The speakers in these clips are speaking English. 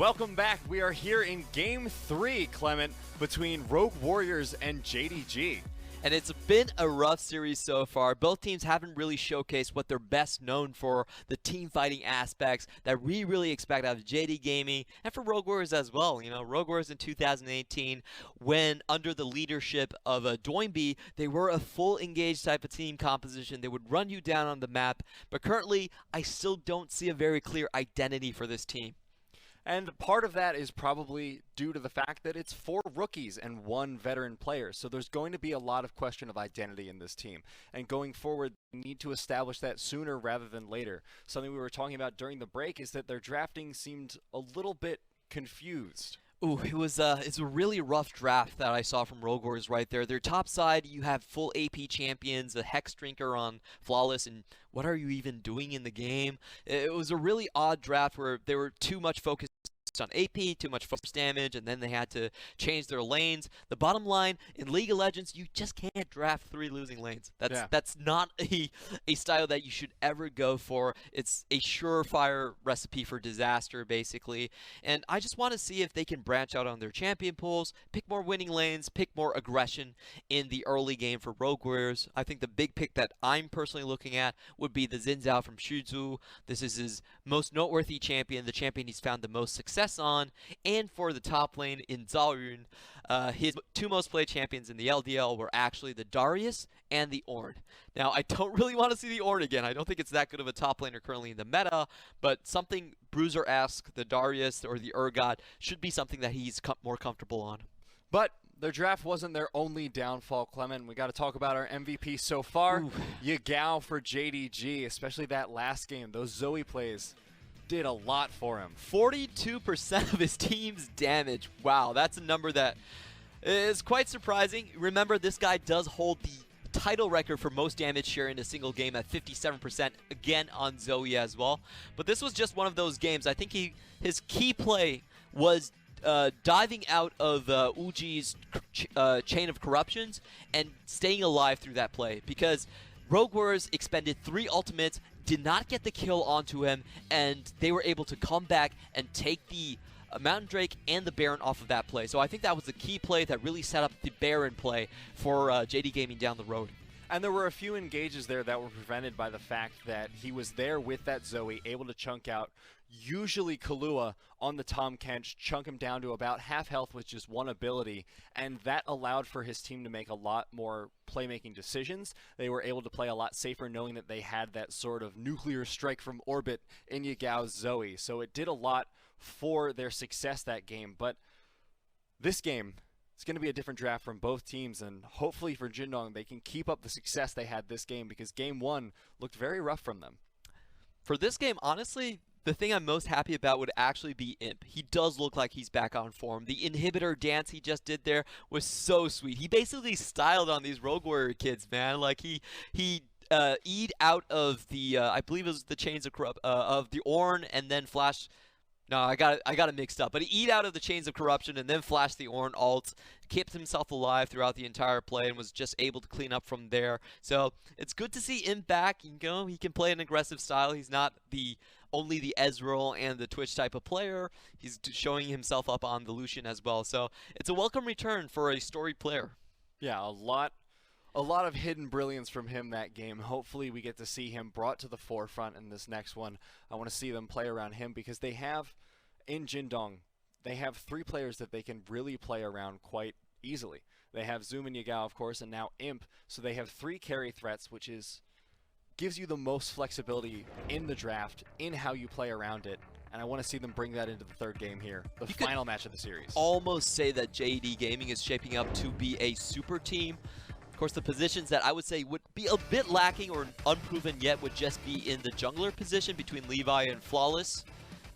Welcome back. We are here in Game 3, Clement, between Rogue Warriors and JDG. And it's been a rough series so far. Both teams haven't really showcased what they're best known for, the team fighting aspects that we really expect out of JD Gaming and for Rogue Warriors as well. You know, Rogue Warriors in 2018, when under the leadership of Doinby, they were a full engaged type of team composition. They would run you down on the map, but currently I still don't see a very clear identity for this team. And part of that is probably due to the fact that it's 4 rookies and 1 veteran player. So there's going to be a lot of question of identity in this team. And going forward, they need to establish that sooner rather than later. Something we were talking about during the break is that their drafting seemed a little bit confused. Ooh, it's a really rough draft that I saw from Rogue Warriors right there. Their top side, you have full AP champions, a Hex Drinker on Flawless, and what are you even doing in the game? It was a really odd draft where they were too much focused on AP, too much force damage, and then they had to change their lanes. The bottom line, in League of Legends, you just can't draft 3 losing lanes. That's not a style that you should ever go for. It's a surefire recipe for disaster, basically. And I just want to see if they can branch out on their champion pools, pick more winning lanes, pick more aggression in the early game for Rogue Warriors. I think the big pick that I'm personally looking at would be the Xin Zhao from Shuzhou. This is his most noteworthy champion, the champion he's found the most success on. And for the top lane in Zhaoyun, his 2 most played champions in the LDL were actually the Darius and the Ornn. Now, I don't really want to see the Ornn again. I don't think it's that good of a top laner currently in the meta, but something Bruiser-esque, the Darius or the Urgot, should be something that he's more comfortable on. But their draft wasn't their only downfall, Clement. We got to talk about our MVP so far. Yagao for JDG, especially that last game. Those Zoe plays did a lot for him. 42% of his team's damage. Wow, that's a number that is quite surprising. Remember, this guy does hold the title record for most damage share in a single game at 57%, again on Zoe as well. But this was just one of those games. I think his key play was diving out of Uji's chain of corruptions and staying alive through that play, because Rogue Warriors expended 3 ultimates, did not get the kill onto him, and they were able to come back and take the Mountain Drake and the Baron off of that play. So I think that was the key play that really set up the Baron play for JD Gaming down the road. And there were a few engages there that were prevented by the fact that he was there with that Zoe, able to chunk out usually Kahlua on the Tahm Kench, chunk him down to about half health with just 1 ability, and that allowed for his team to make a lot more playmaking decisions. They were able to play a lot safer knowing that they had that sort of nuclear strike from orbit in Yagao's Zoe, so it did a lot for their success that game. But this game, it's going to be a different draft from both teams, and hopefully for Jindong, they can keep up the success they had this game, because game 1 looked very rough from them. For this game, honestly, the thing I'm most happy about would actually be Imp. He does look like he's back on form. The inhibitor dance he just did there was so sweet. He basically styled on these Rogue Warrior kids, man. Like he E'd out of the I believe it was the chains of the Ornn, and then flash. No, I got it mixed up. But he E'd out of the chains of corruption and then flashed the Ornn ult, kept himself alive throughout the entire play, and was just able to clean up from there. So it's good to see him back. You know, he can play an aggressive style. He's not only the Ezreal and the Twitch type of player. He's showing himself up on the Lucian as well. So it's a welcome return for a storied player. Yeah, a lot of hidden brilliance from him that game. Hopefully we get to see him brought to the forefront in this next one. I want to see them play around him, because they have, in Jindong, they have 3 players that they can really play around quite easily. They have Zoom and Yagao, of course, and now Imp, so they have 3 carry threats, which gives you the most flexibility in the draft, in how you play around it. And I want to see them bring that into the 3rd game here, the final match of the series. Almost say that JD Gaming is shaping up to be a super team. Of course, the positions that I would say would be a bit lacking or unproven yet would just be in the jungler position between Levi and Flawless.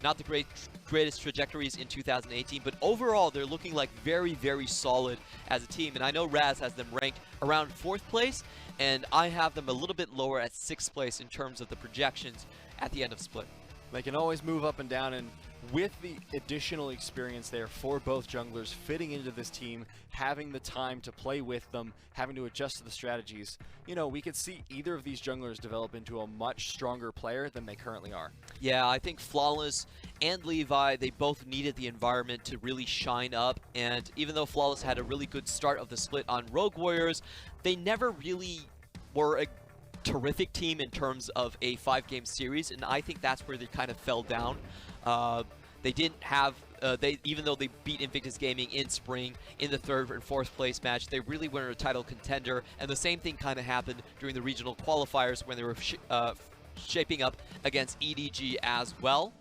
Not the greatest trajectories in 2018, but overall they're looking like very, very solid as a team. And I know Raz has them ranked around 4th place, and I have them a little bit lower at 6th place in terms of the projections at the end of Split. They can always move up and down, and with the additional experience there for both junglers fitting into this team, having the time to play with them, having to adjust to the strategies, you know, we could see either of these junglers develop into a much stronger player than they currently are. Yeah, I think Flawless and Levi, they both needed the environment to really shine up. And even though Flawless had a really good start of the split on Rogue Warriors, they never really were a terrific team in terms of a 5-game series, and I think that's where they kind of fell down. They didn't have, even though they beat Invictus Gaming in spring in the 3rd and 4th place match, they really weren't a title contender, and the same thing kind of happened during the regional qualifiers when they were shaping up against EDG as well.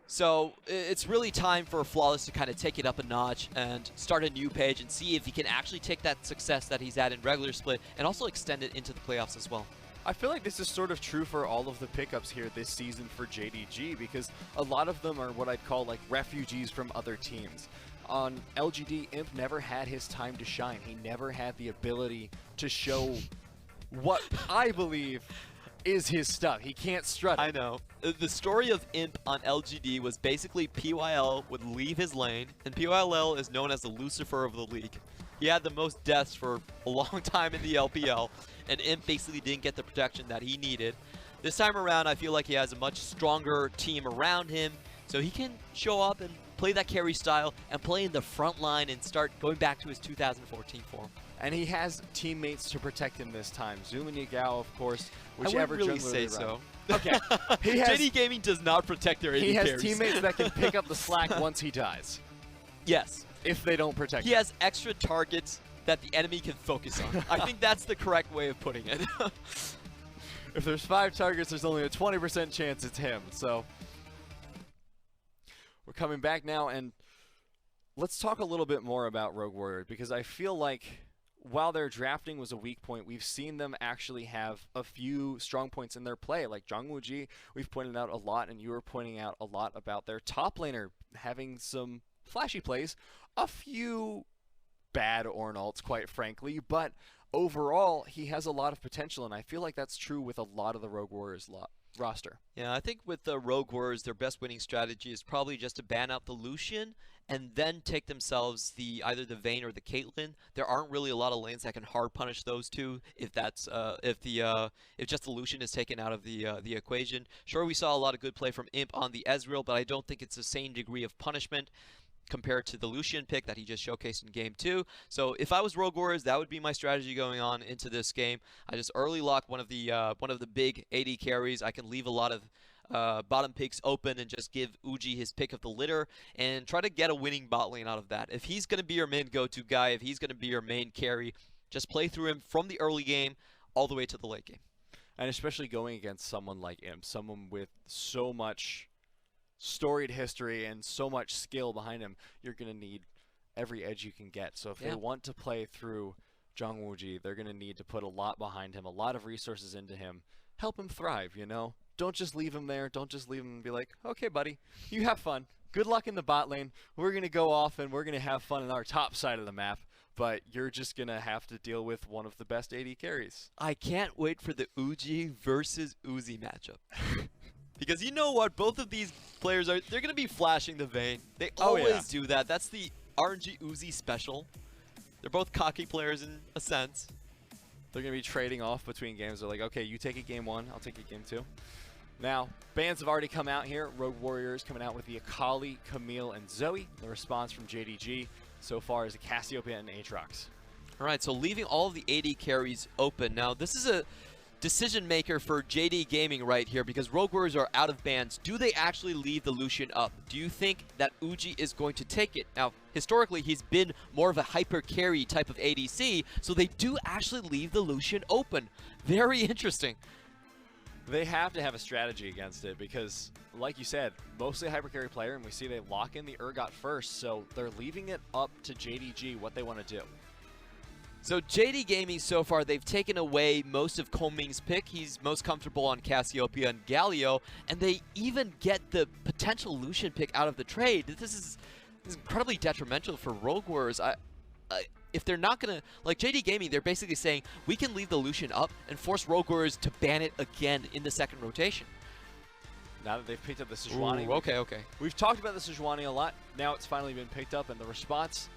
So it's really time for Flawless to kind of take it up a notch and start a new page and see if he can actually take that success that he's had in regular split and also extend it into the playoffs as well. I feel like this is sort of true for all of the pickups here this season for JDG, because a lot of them are what I'd call like refugees from other teams. On LGD, Imp never had his time to shine. He never had the ability to show what I believe is his stuff. He can't strut. I know. The story of Imp on LGD was basically PYL would leave his lane, and PYL is known as the Lucifer of the league. He had the most deaths for a long time in the LPL, and Imp basically didn't get the protection that he needed. This time around, I feel like he has a much stronger team around him, so he can show up and play that carry style and play in the front line and start going back to his 2014 form. And he has teammates to protect him this time. Zoom and Yagao, of course, whichever I wouldn't jungler really they say run. so. Okay. He has, JD Gaming does not protect their AD he has carries. teammates that can pick up the slack once he dies, Yes. if they don't protect He him. has extra targets that the enemy can focus on. I think that's the correct way of putting it. If there's 5 targets, there's only a 20% chance it's him. So we're coming back now, and let's talk a little bit more about Rogue Warrior, because I feel like while their drafting was a weak point, we've seen them actually have a few strong points in their play. Like Jungwoo, we've pointed out a lot, and you were pointing out a lot about their top laner having some flashy plays, a few bad Ornn ults, quite frankly, but overall, he has a lot of potential, and I feel like that's true with a lot of the Rogue Warriors roster. Yeah, I think with the Rogue Warriors, their best winning strategy is probably just to ban out the Lucian and then take themselves either the Vayne or the Caitlyn. There aren't really a lot of lanes that can hard punish those two if that's if just the Lucian is taken out of the equation. Sure, we saw a lot of good play from Imp on the Ezreal, but I don't think it's the same degree of punishment compared to the Lucian pick that he just showcased in Game 2. So if I was Rogue Warriors, that would be my strategy going on into this game. I just early lock one of the big AD carries. I can leave a lot of bottom picks open and just give Uji his pick of the litter and try to get a winning bot lane out of that. If he's going to be your main go-to guy, if he's going to be your main carry, just play through him from the early game all the way to the late game. And especially going against someone like Imp, someone with so much storied history and so much skill behind him, you're going to need every edge you can get. So if they want to play through Jungwoo, they're going to need to put a lot behind him, a lot of resources into him. Help him thrive, you know? Don't just leave him there. Don't just leave him and be like, okay, buddy, you have fun. Good luck in the bot lane. We're going to go off and we're going to have fun in our top side of the map, but you're just going to have to deal with one of the best AD carries. I can't wait for the Uji versus Uzi matchup. Because you know what? Both of these players they're going to be flashing the Vayne. They always do that. That's the RNG Uzi special. They're both cocky players in a sense. They're going to be trading off between games. They're like, okay, you take it game 1, I'll take it game 2. Now, bans have already come out here. Rogue Warriors coming out with the Akali, Camille, and Zoe. The response from JDG so far is a Cassiopeia and Aatrox. All right, so leaving all of the AD carries open. Now, this is a decision maker for JD Gaming right here, because Rogue Warriors are out of bans. Do they actually leave the Lucian up? Do you think that Uji is going to take it? Now, historically, he's been more of a hyper carry type of ADC, so they do actually leave the Lucian open. Very interesting. They have to have a strategy against it because, like you said, mostly a hyper carry player, and we see they lock in the Urgot first, so they're leaving it up to JDG what they want to do. So JD Gaming so far, they've taken away most of Koming's pick. He's most comfortable on Cassiopeia and Galio, and they even get the potential Lucian pick out of the trade. This is incredibly detrimental for Rogue Warriors. If they're not going to, like JD Gaming, they're basically saying, we can leave the Lucian up and force Rogue Warriors to ban it again in the second rotation. Now that they've picked up the Sejuani. Okay. We've talked about the Sejuani a lot. Now it's finally been picked up, and the response,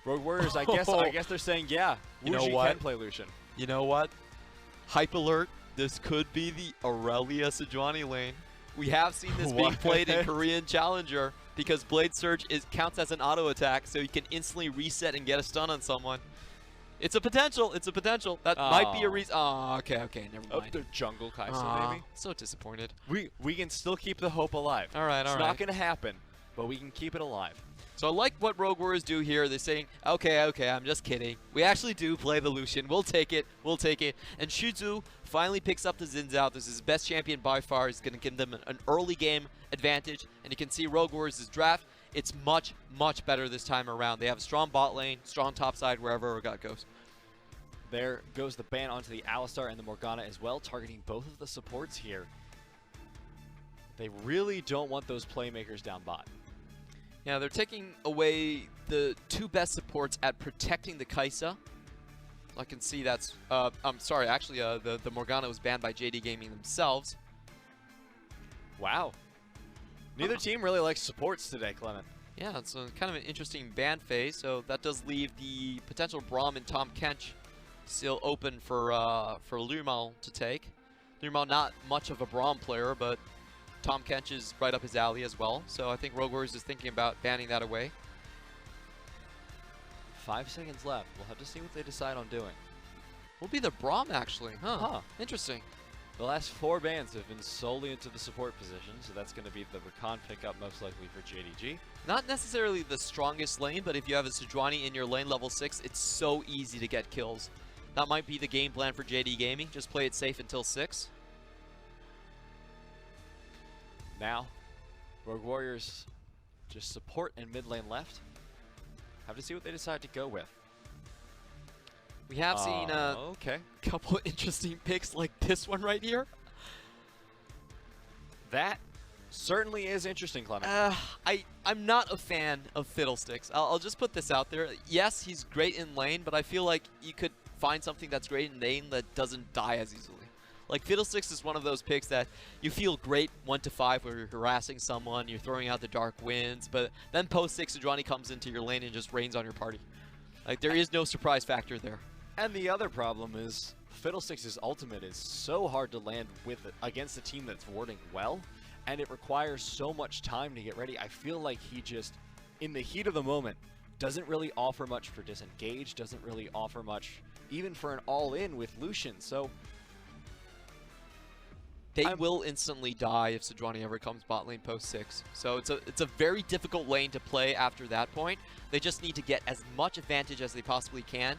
Rogue Warriors, I guess they're saying, yeah, Wuji can play Lucian. You know what? Hype alert, this could be the Aurelia Sejuani lane. We have seen this being played in Korean Challenger because Blade Surge counts as an auto attack, so you can instantly reset and get a stun on someone. It's a potential. It's a potential. That might be a reason. Oh, okay, never mind. Up the jungle, Kaisa, maybe. So disappointed. We can still keep the hope alive. All right. It's not going to happen, but we can keep it alive. So I like what Rogue Warriors do here. They're saying, okay, I'm just kidding. We actually do play the Lucian. We'll take it. And Shuzu finally picks up the Xin Zhao. This is his best champion by far. He's going to give them an early game advantage. And you can see Rogue Warriors' draft. It's much, much better this time around. They have a strong bot lane, strong top side wherever Urgot goes. There goes the ban onto the Alistar and the Morgana as well, targeting both of the supports here. They really don't want those playmakers down bot. Yeah, they're taking away the two best supports at protecting the Kaisa. I can see that's... I'm sorry, actually, the Morgana was banned by JD Gaming themselves. Wow. Neither team really likes supports today, Clement. Yeah, it's kind of an interesting ban phase, so that does leave the potential Braum and Tahm Kench still open for Lumal to take. Lumal not much of a Braum player, but Tahm Kench is right up his alley as well, so I think Rogue Warriors is thinking about banning that away. 5 seconds left. We'll have to see what they decide on doing. Will be the Braum, actually. Huh. Interesting. The last 4 bans have been solely into the support position, so that's going to be the Rakan pickup most likely for JDG. Not necessarily the strongest lane, but if you have a Sejuani in your lane level 6, it's so easy to get kills. That might be the game plan for JD Gaming. Just play it safe until 6. Now, Rogue Warriors just support and mid lane left. Have to see what they decide to go with. We have seen a couple interesting picks like this one right here. That certainly is interesting, Clement. I'm not a fan of Fiddlesticks. I'll just put this out there. Yes, he's great in lane, but I feel like you could find something that's great in lane that doesn't die as easily. Like, Fiddlesticks is one of those picks that you feel great 1 to 5 where you're harassing someone, you're throwing out the dark winds, but then post 6, Sejuani comes into your lane and just rains on your party. Like, there is no surprise factor there. And the other problem is Fiddlesticks' ultimate is so hard to land with against a team that's warding well, and it requires so much time to get ready. I feel like he just, in the heat of the moment, doesn't really offer much for disengage, doesn't really offer much even for an all-in with Lucian, so... They will instantly die if Sejuani ever comes bot lane post 6. So it's a very difficult lane to play after that point. They just need to get as much advantage as they possibly can.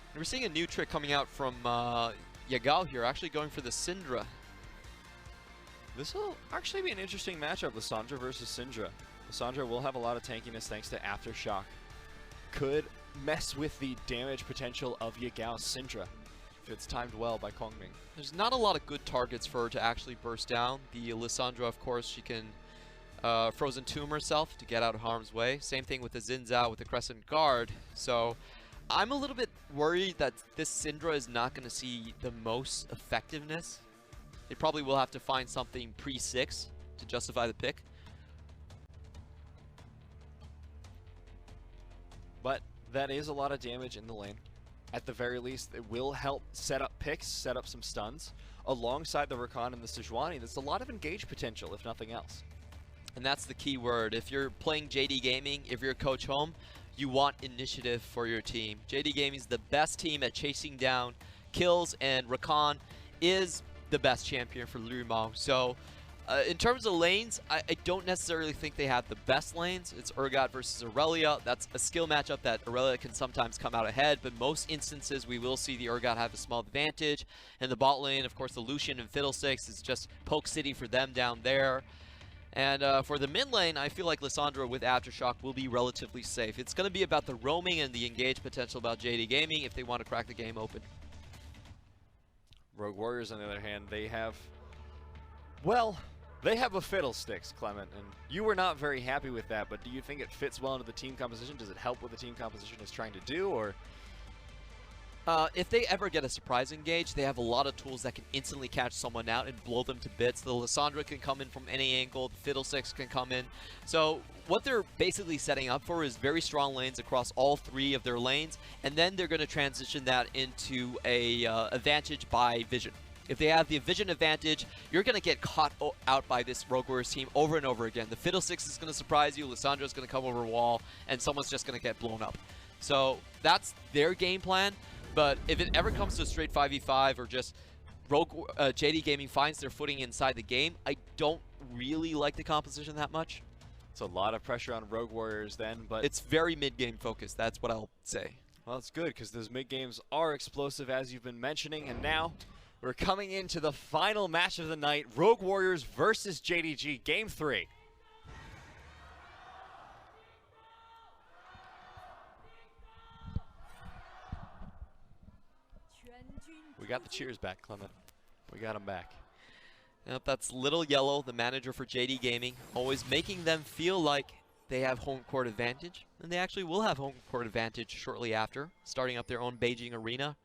And we're seeing a new trick coming out from Yagao here, actually going for the Syndra. This will actually be an interesting matchup, Lissandra versus Syndra. Lissandra will have a lot of tankiness thanks to Aftershock. Could mess with the damage potential of Yagao's Syndra if it's timed well by Kongming. There's not a lot of good targets for her to actually burst down. The Lissandra, of course, she can Frozen Tomb herself to get out of harm's way. Same thing with the Xin Zhao with the Crescent Guard. So I'm a little bit worried that this Syndra is not going to see the most effectiveness. They probably will have to find something pre-6 to justify the pick. But that is a lot of damage in the lane. At the very least, it will help set up picks, set up some stuns. Alongside the Rakan and the Sejuani, there's a lot of engage potential, if nothing else. And that's the key word. If you're playing JD Gaming, if you're Coach Home, you want initiative for your team. JD Gaming is the best team at chasing down kills, and Rakan is the best champion for Lumal. So in terms of lanes, I don't necessarily think they have the best lanes. It's Urgot versus Aurelia. That's a skill matchup that Aurelia can sometimes come out ahead, but most instances we will see the Urgot have a small advantage. And the bot lane, of course, the Lucian and Fiddlesticks is just poke city for them down there. And for the mid lane, I feel like Lissandra with Aftershock will be relatively safe. It's going to be about the roaming and the engage potential about JD Gaming if they want to crack the game open. Rogue Warriors, on the other hand, they have, well, they have a Fiddlesticks, Clement, and you were not very happy with that, but do you think it fits well into the team composition? Does it help what the team composition is trying to do, or? If they ever get a surprise engage, they have a lot of tools that can instantly catch someone out and blow them to bits. The Lissandra can come in from any angle, the Fiddlesticks can come in. So what they're basically setting up for is very strong lanes across all 3 of their lanes, and then they're going to transition that into a advantage by vision. If they have the vision advantage, you're going to get caught out by this Rogue Warriors team over and over again. The Fiddlesticks is going to surprise you, Lissandra's going to come over a wall, and someone's just going to get blown up. So that's their game plan, but if it ever comes to a straight 5v5 or just JD Gaming finds their footing inside the game, I don't really like the composition that much. It's a lot of pressure on Rogue Warriors then, but it's very mid-game focused, that's what I'll say. Well, it's good because those mid-games are explosive as you've been mentioning, and now we're coming into the final match of the night, Rogue Warriors versus JDG, Game 3. We got the cheers back, Clement. We got them back. Yep, that's Little Yellow, the manager for JD Gaming, always making them feel like they have home court advantage, and they actually will have home court advantage shortly after, starting up their own Beijing arena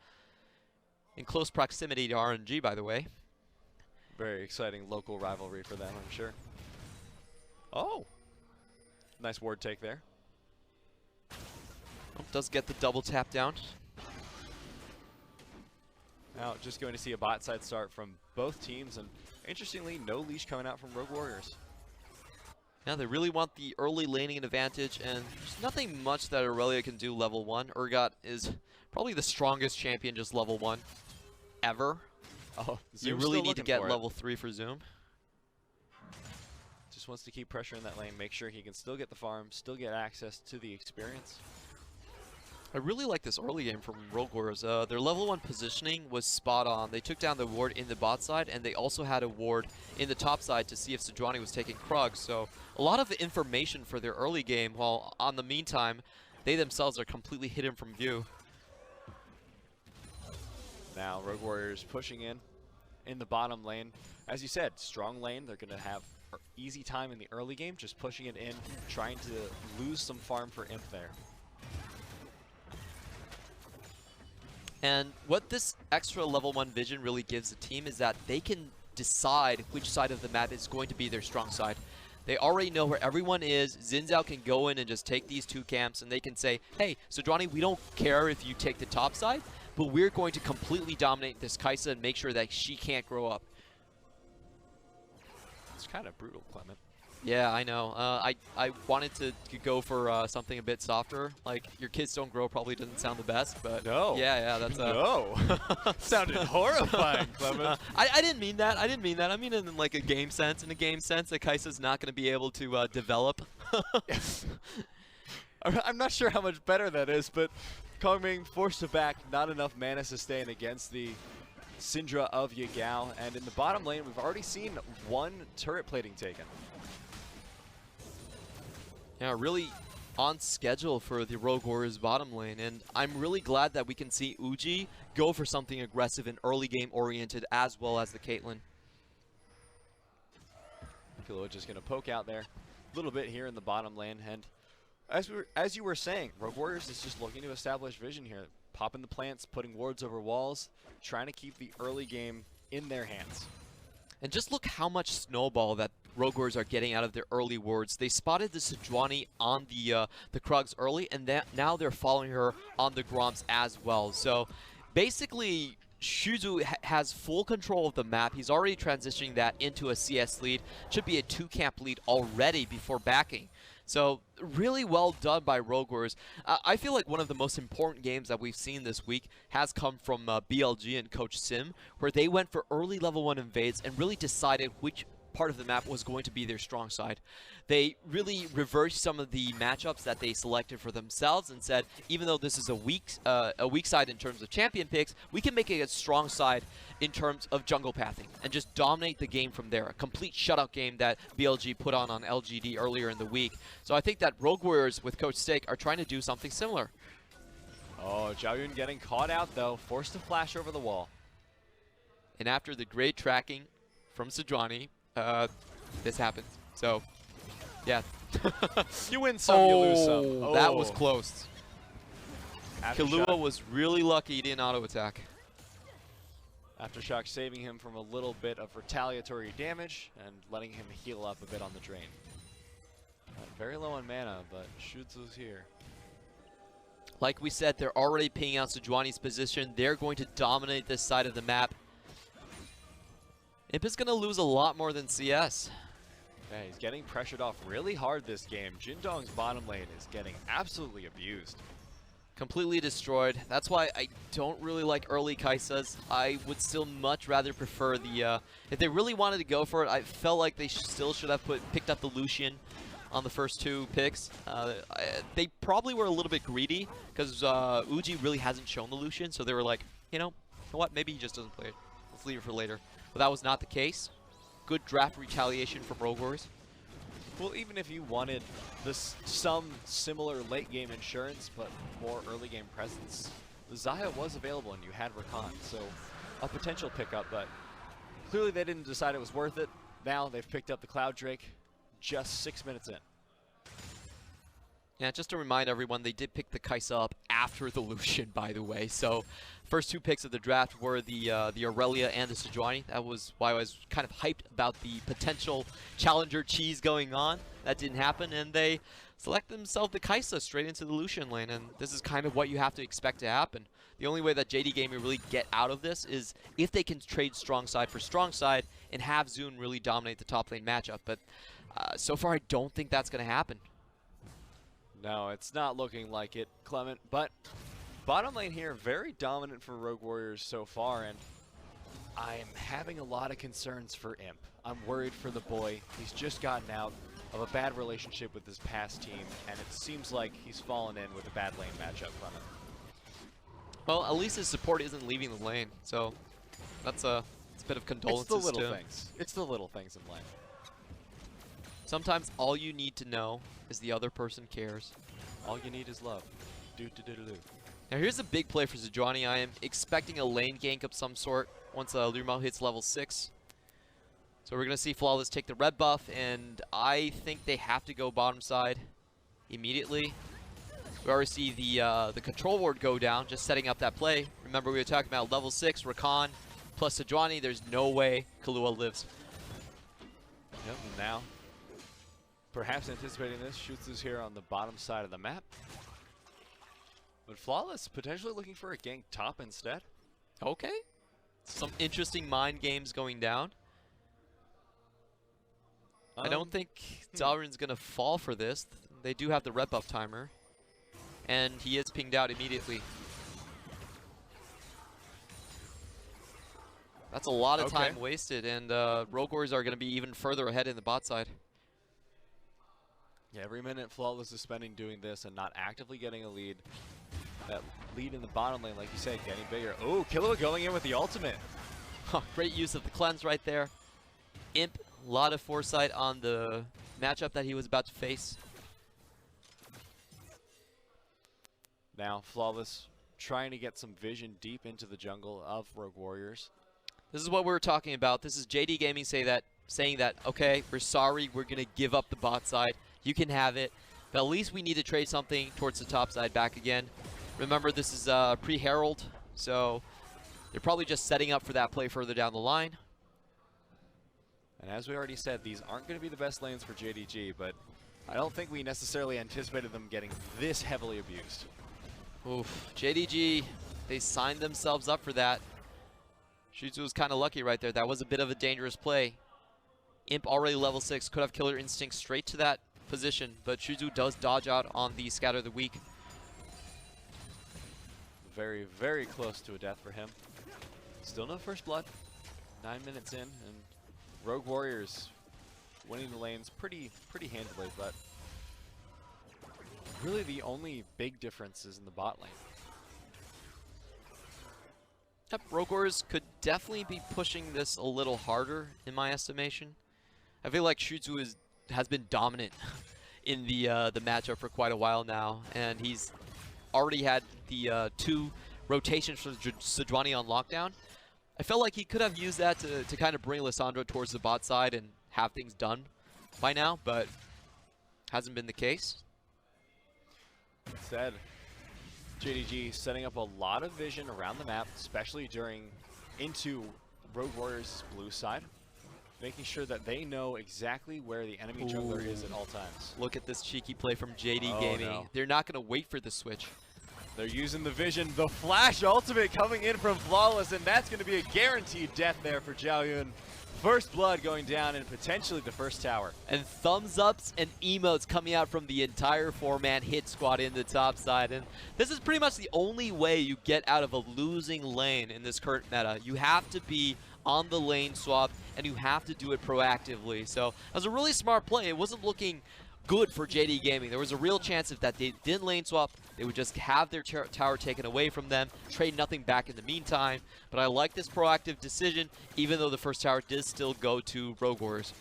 in close proximity to RNG, by the way. Very exciting local rivalry for them, I'm sure. Oh, nice ward take there. Oh, does get the double tap down. Now, just going to see a bot side start from both teams, and interestingly, no leash coming out from Rogue Warriors. Yeah, they really want the early laning advantage, and there's nothing much that Aurelia can do level 1. Urgot is probably the strongest champion just level 1 ever. Oh, you really need to get level 3 for Zoom. Just wants to keep pressure in that lane, make sure he can still get the farm, still get access to the experience. I really like this early game from Rogue Warriors. Their level 1 positioning was spot on. They took down the ward in the bot side, and they also had a ward in the top side to see if Sejuani was taking Krug. So a lot of the information for their early game, while on the meantime, they themselves are completely hidden from view. Now Rogue Warriors pushing in the bottom lane. As you said, strong lane. They're going to have easy time in the early game, just pushing it in, trying to lose some farm for Imp there. And what this extra level 1 vision really gives the team is that they can decide which side of the map is going to be their strong side. They already know where everyone is. Xin Zhao can go in and just take these 2 camps, and they can say, hey, Sejuani, we don't care if you take the top side, but we're going to completely dominate this Kai'Sa and make sure that she can't grow up. It's kind of brutal, Clement. Yeah, I know. I wanted to go for something a bit softer. Like, your kids don't grow probably doesn't sound the best, but no. Yeah, that's no. Sounded horrifying, Clement. I didn't mean that. I didn't mean that. I mean in like a game sense. In a game sense, that Kai'Sa's not going to be able to develop. I'm not sure how much better that is, but Kongming forced to back, not enough mana sustain against the Syndra of Yagao, and in the bottom lane, we've already seen 1 turret plating taken. Yeah, really on schedule for the Rogue Warriors bottom lane, and I'm really glad that we can see Uji go for something aggressive and early game oriented as well as the Caitlyn. Killua just going to poke out there a little bit here in the bottom lane, and as you were saying, Rogue Warriors is just looking to establish vision here, popping the plants, putting wards over walls, trying to keep the early game in their hands. And just look how much snowball that Rogue Warriors are getting out of their early wards. They spotted the Sejuani on the Krugs early, and now they're following her on the Groms as well. So basically, Shuzu has full control of the map. He's already transitioning that into a CS lead. Should be a 2-camp lead already before backing. So really well done by Rogue Warriors. I feel like one of the most important games that we've seen this week has come from BLG and Coach Sim, where they went for early level 1 invades and really decided which part of the map was going to be their strong side. They really reversed some of the matchups that they selected for themselves and said, even though this is a weak side in terms of champion picks, we can make it a strong side in terms of jungle pathing and just dominate the game from there. A complete shutout game that BLG put on LGD earlier in the week. So I think that Rogue Warriors with Coach Steak are trying to do something similar. Oh, Zhao getting caught out though, forced to flash over the wall. And after the great tracking from Sejuani, this happens. So, yeah. You win some, you lose some. Oh, that was close. Killua was really lucky he didn't auto-attack. Aftershock saving him from a little bit of retaliatory damage and letting him heal up a bit on the drain. Very low on mana, but Shuzu's here. Like we said, they're already pinging out Sejuani's position. They're going to dominate this side of the map. Imp is going to lose a lot more than CS. Yeah, he's getting pressured off really hard this game. Jindong's bottom lane is getting absolutely abused. Completely destroyed. That's why I don't really like early Kaisas. I would still much rather prefer the, if they really wanted to go for it, I felt like they still should have picked up the Lucian on the first 2 picks. They probably were a little bit greedy because Uji really hasn't shown the Lucian, so they were like, you know what, maybe he just doesn't play it. Let's leave it for later. But that was not the case. Good draft retaliation from Rogue Warriors. Well, even if you wanted some similar late game insurance, but more early game presence, Xayah was available and you had Rakan, so a potential pickup, but clearly they didn't decide it was worth it. Now they've picked up the Cloud Drake just 6 minutes in. Yeah, just to remind everyone, they did pick the Kaisa up after the Lucian, by the way. So, first 2 picks of the draft were the Aurelia and the Sejuani. That was why I was kind of hyped about the potential challenger cheese going on. That didn't happen, and they select themselves the Kaisa straight into the Lucian lane, and this is kind of what you have to expect to happen. The only way that JD Gaming really get out of this is if they can trade strong side for strong side and have Zune really dominate the top lane matchup. But so far, I don't think that's going to happen. No, it's not looking like it, Clement, but bottom lane here, very dominant for Rogue Warriors so far, and I'm having a lot of concerns for Imp. I'm worried for the boy. He's just gotten out of a bad relationship with his past team, and it seems like he's fallen in with a bad lane matchup, Clement. Well, at least his support isn't leaving the lane, so that's a bit of condolences. It's the little things. It's the little things in life. Sometimes all you need to know is the other person cares. All you need is love. Do-do-do-do-do. Now here's a big play for Sejuani. I am expecting a lane gank of some sort once Lurmo hits level 6. So we're going to see Flawless take the red buff, and I think they have to go bottom side immediately. We already see the control ward go down, just setting up that play. Remember we were talking about level 6, Rakan plus Sejuani. There's no way Kahlua lives. Yep, and now, perhaps anticipating this, shoots us here on the bottom side of the map. But Flawless potentially looking for a gank top instead. Okay. Some interesting mind games going down. I don't think Zalrin's going to fall for this. They do have the red buff timer. And he is pinged out immediately. That's a lot of time wasted, and Rogue Warriors are going to be even further ahead in the bot side. Yeah, every minute Flawless is spending doing this and not actively getting a lead. That lead in the bottom lane, like you said, getting bigger. Oh, Killua going in with the ultimate. Great use of the cleanse right there. Imp, a lot of foresight on the matchup that he was about to face. Now, Flawless trying to get some vision deep into the jungle of Rogue Warriors. This is what we were talking about. This is JD Gaming saying that, okay, we're sorry, we're going to give up the bot side. You can have it, but at least we need to trade something towards the top side back again. Remember, this is pre-Herald, so they're probably just setting up for that play further down the line. And as we already said, these aren't going to be the best lanes for JDG, but I don't think we necessarily anticipated them getting this heavily abused. Oof, JDG, they signed themselves up for that. Shuzu was kind of lucky right there. That was a bit of a dangerous play. Imp already level 6, could have Killer Instinct straight to that position, but Shuzu does dodge out on the Scatter of the Weak. Very, very close to a death for him. Still no first blood. 9 minutes in, and Rogue Warriors winning the lanes pretty handily, but really the only big difference is in the bot lane. Yep, Rogue Warriors could definitely be pushing this a little harder, in my estimation. I feel like Shuzu has been dominant in the matchup for quite a while now, and he's already had the 2 rotations for Sejuani on lockdown. I felt like he could have used that to kind of bring Lissandra towards the bot side and have things done by now, but hasn't been the case. Instead, JDG setting up a lot of vision around the map, especially into Rogue Warriors' blue side, making sure that they know exactly where the enemy jungler is at all times. Look at this cheeky play from JD Gaming. No. They're not going to wait for the switch. They're using the vision, the flash ultimate coming in from Flawless, and that's going to be a guaranteed death there for Zhao Yun. First blood going down and potentially the first tower. And thumbs ups and emotes coming out from the entire 4-man hit squad in the top side. And this is pretty much the only way you get out of a losing lane in this current meta. You have to be on the lane swap, and you have to do it proactively. So it was a really smart play. It wasn't looking good for JD Gaming. There was a real chance if that they didn't lane swap, they would just have their tower taken away from them, trade nothing back in the meantime. But I like this proactive decision, even though the first tower did still go to Rogue Warriors.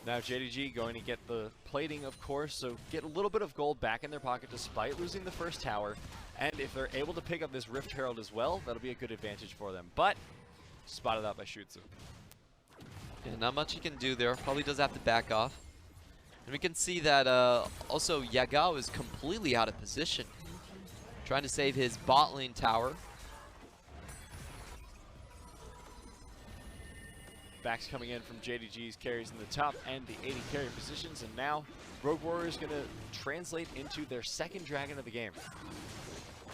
Now JDG going to get the plating, of course, so get a little bit of gold back in their pocket despite losing the first tower. And if they're able to pick up this Rift Herald as well, that'll be a good advantage for them. But spotted out by Shutsu. Yeah, not much he can do there. Probably does have to back off. And we can see that also Yagao is completely out of position. Trying to save his bot lane tower. Backs coming in from JDG's carries in the top and the 80 carry positions. And now Rogue Warriors going to translate into their second dragon of the game.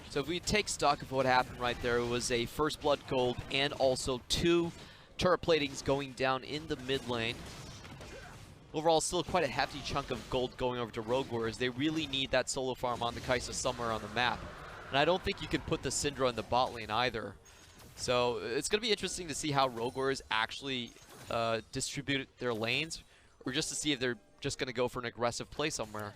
So if we take stock of what happened right there, it was a first blood gold and also 2 turret platings going down in the mid lane. Overall, still quite a hefty chunk of gold going over to Rogue Warriors. They really need that solo farm on the Kai'Sa somewhere on the map. And I don't think you can put the Syndra in the bot lane either. So it's going to be interesting to see how Rogue Warriors actually distribute their lanes, or just to see if they're just going to go for an aggressive play somewhere.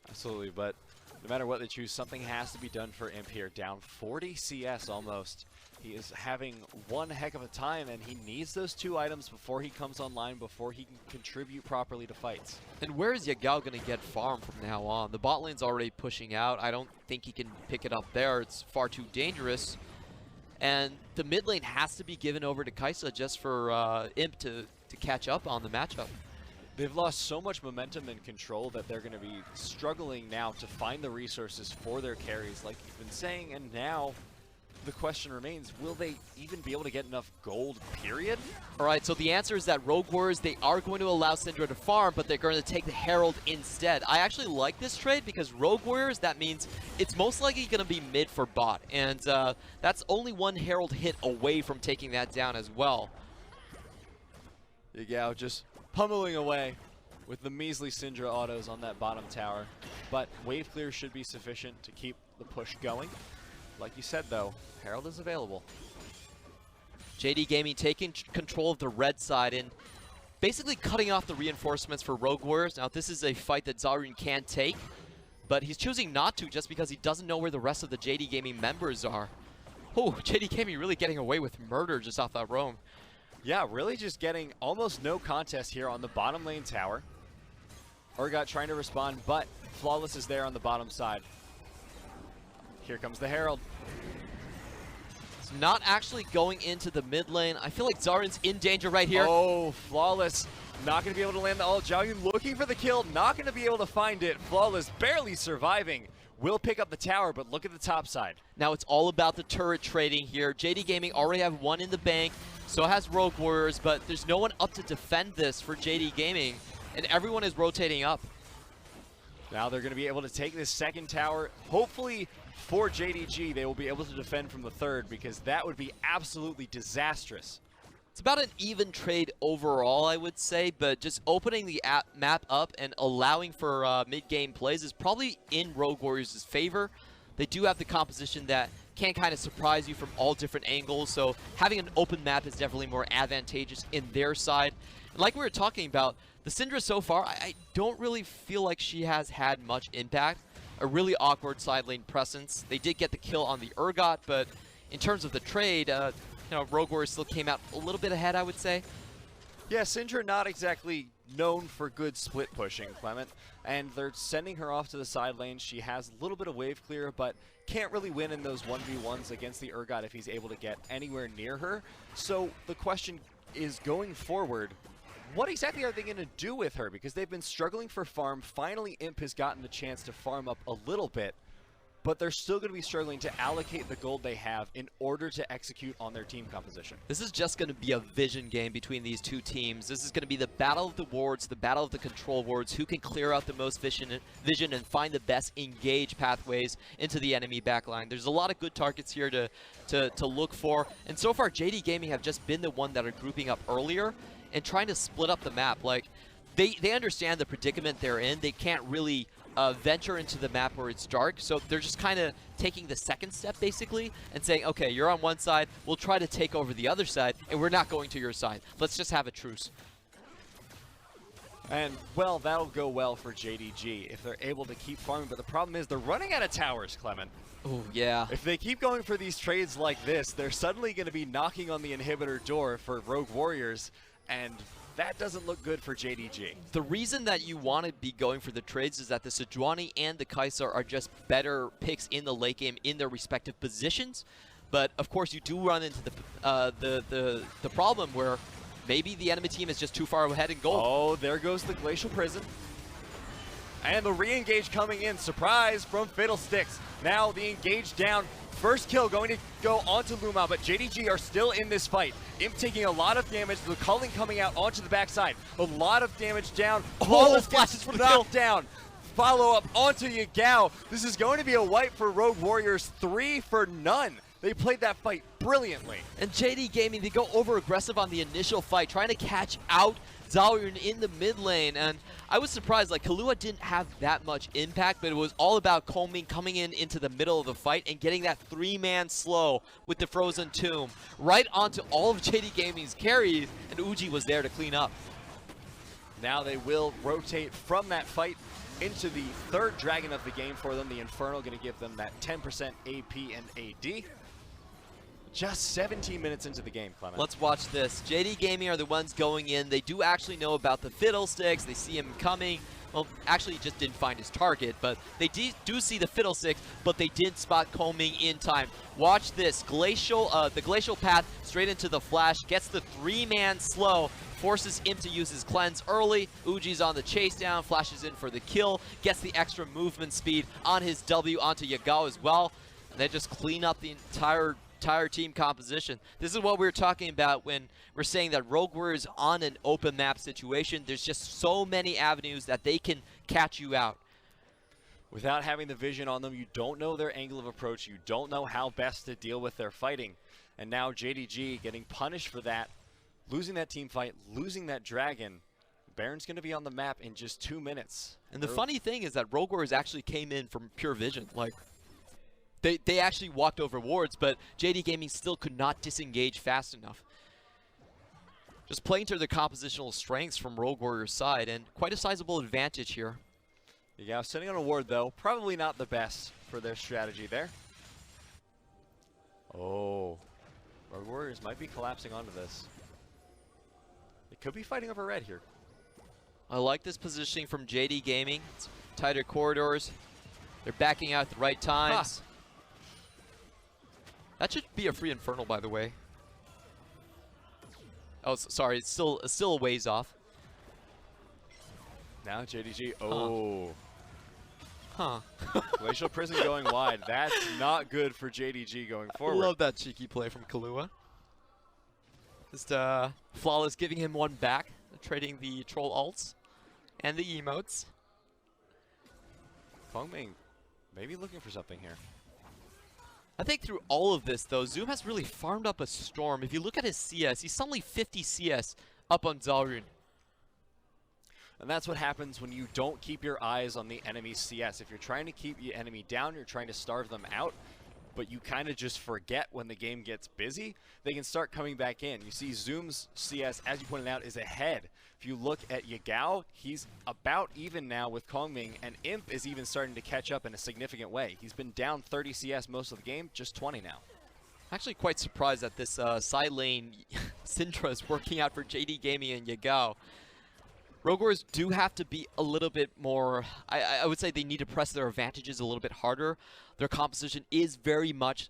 Absolutely, but no matter what they choose, something has to be done for Imp here. Down 40 CS almost. He is having one heck of a time, and he needs those 2 items before he comes online, before he can contribute properly to fights. And where is Yagao going to get farm from now on? The bot lane's already pushing out. I don't think he can pick it up there. It's far too dangerous. And the mid lane has to be given over to Kai'Sa just for Imp to catch up on the matchup. They've lost so much momentum and control that they're going to be struggling now to find the resources for their carries, like you've been saying, and now the question remains, will they even be able to get enough gold, period? All right, so the answer is that Rogue Warriors, they are going to allow Syndra to farm, but they're going to take the Herald instead. I actually like this trade because Rogue Warriors, that means it's most likely going to be mid for bot. And that's only 1 Herald hit away from taking that down as well. Yagao just pummeling away with the measly Syndra autos on that bottom tower. But wave clear should be sufficient to keep the push going. Like you said, though, Herald is available. JD Gaming taking control of the red side and basically cutting off the reinforcements for Rogue Warriors. Now, this is a fight that Zarun can take, but he's choosing not to just because he doesn't know where the rest of the JD Gaming members are. Oh, JD Gaming really getting away with murder just off that roam. Yeah, really just getting almost no contest here on the bottom lane tower. Urgot trying to respond, but Flawless is there on the bottom side. Here comes the Herald. It's not actually going into the mid lane. I feel like Zarun's in danger right here. Oh, Flawless not going to be able to land the ult. Xiaoyun looking for the kill, not going to be able to find it. Flawless barely surviving. Will pick up the tower, but look at the top side. Now it's all about the turret trading here. JD Gaming already have 1 in the bank, so has Rogue Warriors, but there's no one up to defend this for JD Gaming, and everyone is rotating up. Now they're going to be able to take this second tower. Hopefully for JDG, they will be able to defend from the third, because that would be absolutely disastrous. It's about an even trade overall, I would say, but just opening the map up and allowing for mid-game plays is probably in Rogue Warriors' favor. They do have the composition that can kind of surprise you from all different angles, so having an open map is definitely more advantageous in their side. And like we were talking about, the Syndra so far, I don't really feel like she has had much impact. A really awkward side lane presence. They did get the kill on the Urgot, but in terms of the trade, you know, Rogue Warriors still came out a little bit ahead, I would say. Yeah, Syndra not exactly known for good split pushing, Clement. And they're sending her off to the side lane. She has a little bit of wave clear, but can't really win in those 1v1s against the Urgot if he's able to get anywhere near her. So the question is, going forward, what exactly are they going to do with her? Because they've been struggling for farm. Finally, Imp has gotten the chance to farm up a little bit. but they're still going to be struggling to allocate the gold they have in order to execute on their team composition. This is just going to be a vision game between these two teams. This is going to be the battle of the wards, the battle of the control wards, who can clear out the most vision and find the best engage pathways into the enemy backline. There's a lot of good targets here to look for, and so far JD Gaming have just been the one that are grouping up earlier and trying to split up the map. Like, they understand the predicament they're in. They can't really venture into the map where it's dark, so they're just kind of taking the second step basically and saying, okay, you're on one side, we'll try to take over the other side, and we're not going to your side. Let's just have a truce. And, well, that'll go well for JDG if they're able to keep farming, but the problem is they're running out of towers, Clement. Oh, yeah. If they keep going for these trades like this, they're suddenly going to be knocking on the inhibitor door for Rogue Warriors, and that doesn't look good for JDG. The reason that you want to be going for the trades is that the Sejuani and the Kai'Sa are just better picks in the late game in their respective positions. But of course, you do run into the problem where maybe the enemy team is just too far ahead in gold. Oh, there goes the Glacial Prison. And the re-engage coming in. Surprise from Fiddlesticks. Now the engage down. First kill going to go onto Luma, but JDG are still in this fight. Imp taking a lot of damage. The culling coming out onto the backside. A lot of damage down. Oh, flashes for the kill. Down. Follow up onto Yagao. This is going to be a wipe for Rogue Warriors. 3 for none. They played that fight brilliantly. And JD Gaming, they go over aggressive on the initial fight, trying to catch out Zhaoyun in the mid lane. And I was surprised, like, Kahlua didn't have that much impact, but it was all about Combing coming into the middle of the fight and getting that 3-man slow with the Frozen Tomb right onto all of JD Gaming's carries, and Uji was there to clean up. Now they will rotate from that fight into the third dragon of the game for them. The Infernal going to give them that 10% AP and AD. Just 17 minutes into the game, Clement. Let's watch this. JD Gaming are the ones going in. They do actually know about the Fiddlesticks. They see him coming. Well, actually, he just didn't find his target, but they do see the Fiddlesticks, but they didn't spot Combing in time. Watch this. The Glacial Path straight into the flash. Gets the 3-man slow. Forces him to use his cleanse early. Uji's on the chase down. Flashes in for the kill. Gets the extra movement speed on his W onto Yagao as well. And they just clean up the entire team composition. This is what we were talking about when we're saying that Rogue Warriors on an open map situation. There's just so many avenues that they can catch you out. Without having the vision on them, you don't know their angle of approach. You don't know how best to deal with their fighting. And now JDG getting punished for that, losing that team fight, losing that dragon. Baron's going to be on the map in just 2 minutes. And the funny thing is that Rogue Warriors actually came in from pure vision. Like, They actually walked over wards, but JD Gaming still could not disengage fast enough. Just playing to their compositional strengths from Rogue Warriors' side, and quite a sizable advantage here. Yeah, sitting on a ward, though, probably not the best for their strategy there. Oh, Rogue Warriors might be collapsing onto this. They could be fighting over red here. I like this positioning from JD Gaming. It's tighter corridors. They're backing out at the right times. That should be a free Infernal, by the way. Oh, sorry, it's still a ways off. Now JDG, oh. Huh. Glacial Prison going wide. That's not good for JDG going forward. I love that cheeky play from Kahlua. Just Flawless giving him one back, trading the troll ults and the emotes. Fengming maybe looking for something here. I think through all of this, though, Zoom has really farmed up a storm. If you look at his CS, he's suddenly 50 CS up on Zhaoyun. And that's what happens when you don't keep your eyes on the enemy's CS. If you're trying to keep the enemy down, you're trying to starve them out, but you kind of just forget when the game gets busy, they can start coming back in. You see Zoom's CS, as you pointed out, is ahead. If you look at Yagao, he's about even now with Kongming, and Imp is even starting to catch up in a significant way. He's been down 30 CS most of the game, just 20 now. Actually quite surprised that this side lane Syndra is working out for JD Gaming and Yagao. Rogue Warriors do have to be a little bit more, I would say they need to press their advantages a little bit harder. Their composition is very much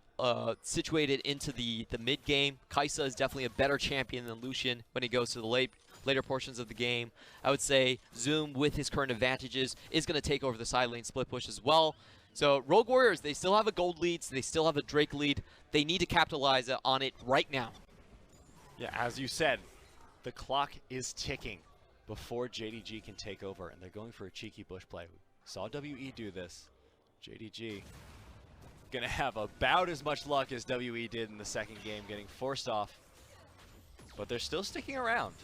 situated into the mid game. Kai'Sa is definitely a better champion than Lucian when he goes to the later portions of the game. I would say Zoom, with his current advantages, is going to take over the side lane split push as well. So Rogue Warriors, they still have a gold lead, so they still have a Drake lead. They need to capitalize on it right now. Yeah, as you said, the clock is ticking before JDG can take over, and they're going for a cheeky bush play. We saw WE do this. JDG gonna have about as much luck as WE did in the second game, getting forced off. But they're still sticking around.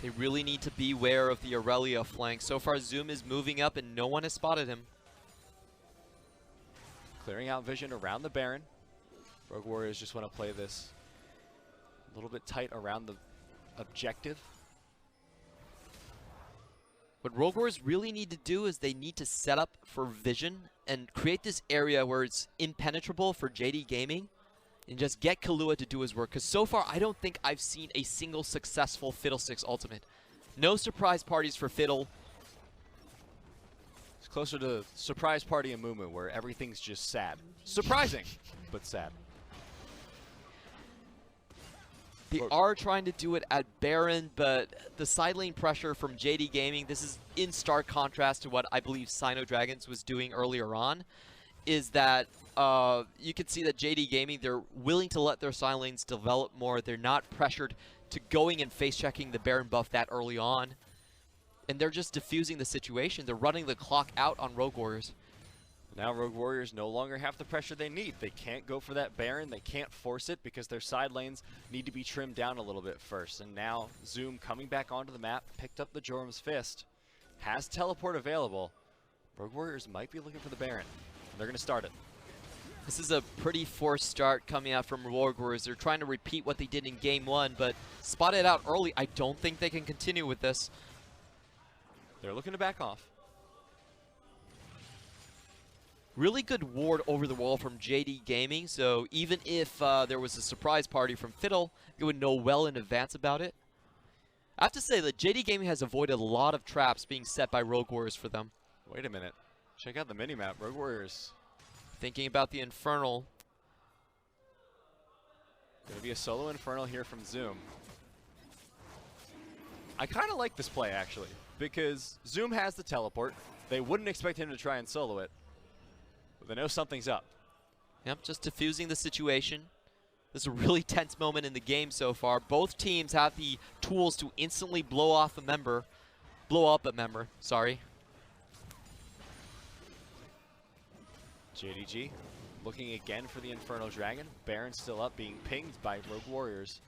They really need to beware of the Aurelia flank. So far, Zoom is moving up, and no one has spotted him. Clearing out vision around the Baron. Rogue Warriors just want to play this a little bit tight around the objective. What Rogue Warriors really need to do is they need to set up for vision and create this area where it's impenetrable for JD Gaming and just get Kahlua to do his work. Because so far, I don't think I've seen a single successful Fiddlesticks ultimate. No surprise parties for Fiddle. It's closer to Surprise Party and Mumu, where everything's just sad. Surprising, but sad. They are trying to do it at Baron, but the side lane pressure from JD Gaming, this is in stark contrast to what I believe Sino Dragons was doing earlier on, is that you can see that JD Gaming, they're willing to let their side lanes develop more. They're not pressured to going and face-checking the Baron buff that early on. And they're just diffusing the situation. They're running the clock out on Rogue Warriors. Now Rogue Warriors no longer have the pressure they need. They can't go for that Baron. They can't force it because their side lanes need to be trimmed down a little bit first. And now Zoom coming back onto the map, picked up the Jorum's Fist, has teleport available. Rogue Warriors might be looking for the Baron. They're going to start it. This is a pretty forced start coming out from Rogue Warriors. They're trying to repeat what they did in Game 1, but spotted out early. I don't think they can continue with this. They're looking to back off. Really good ward over the wall from JD Gaming, so even if there was a surprise party from Fiddle, you would know well in advance about it. I have to say that JD Gaming has avoided a lot of traps being set by Rogue Warriors for them. Wait a minute. Check out the minimap. Rogue Warriors. Thinking about the Infernal. Gonna be a solo Infernal here from Zoom. I kind of like this play, actually, because Zoom has the teleport. They wouldn't expect him to try and solo it. They know something's up. Yep, just diffusing the situation. This is a really tense moment in the game so far. Both teams have the tools to instantly blow up a member, sorry. JDG looking again for the Infernal Dragon. Baron still up, being pinged by Rogue Warriors.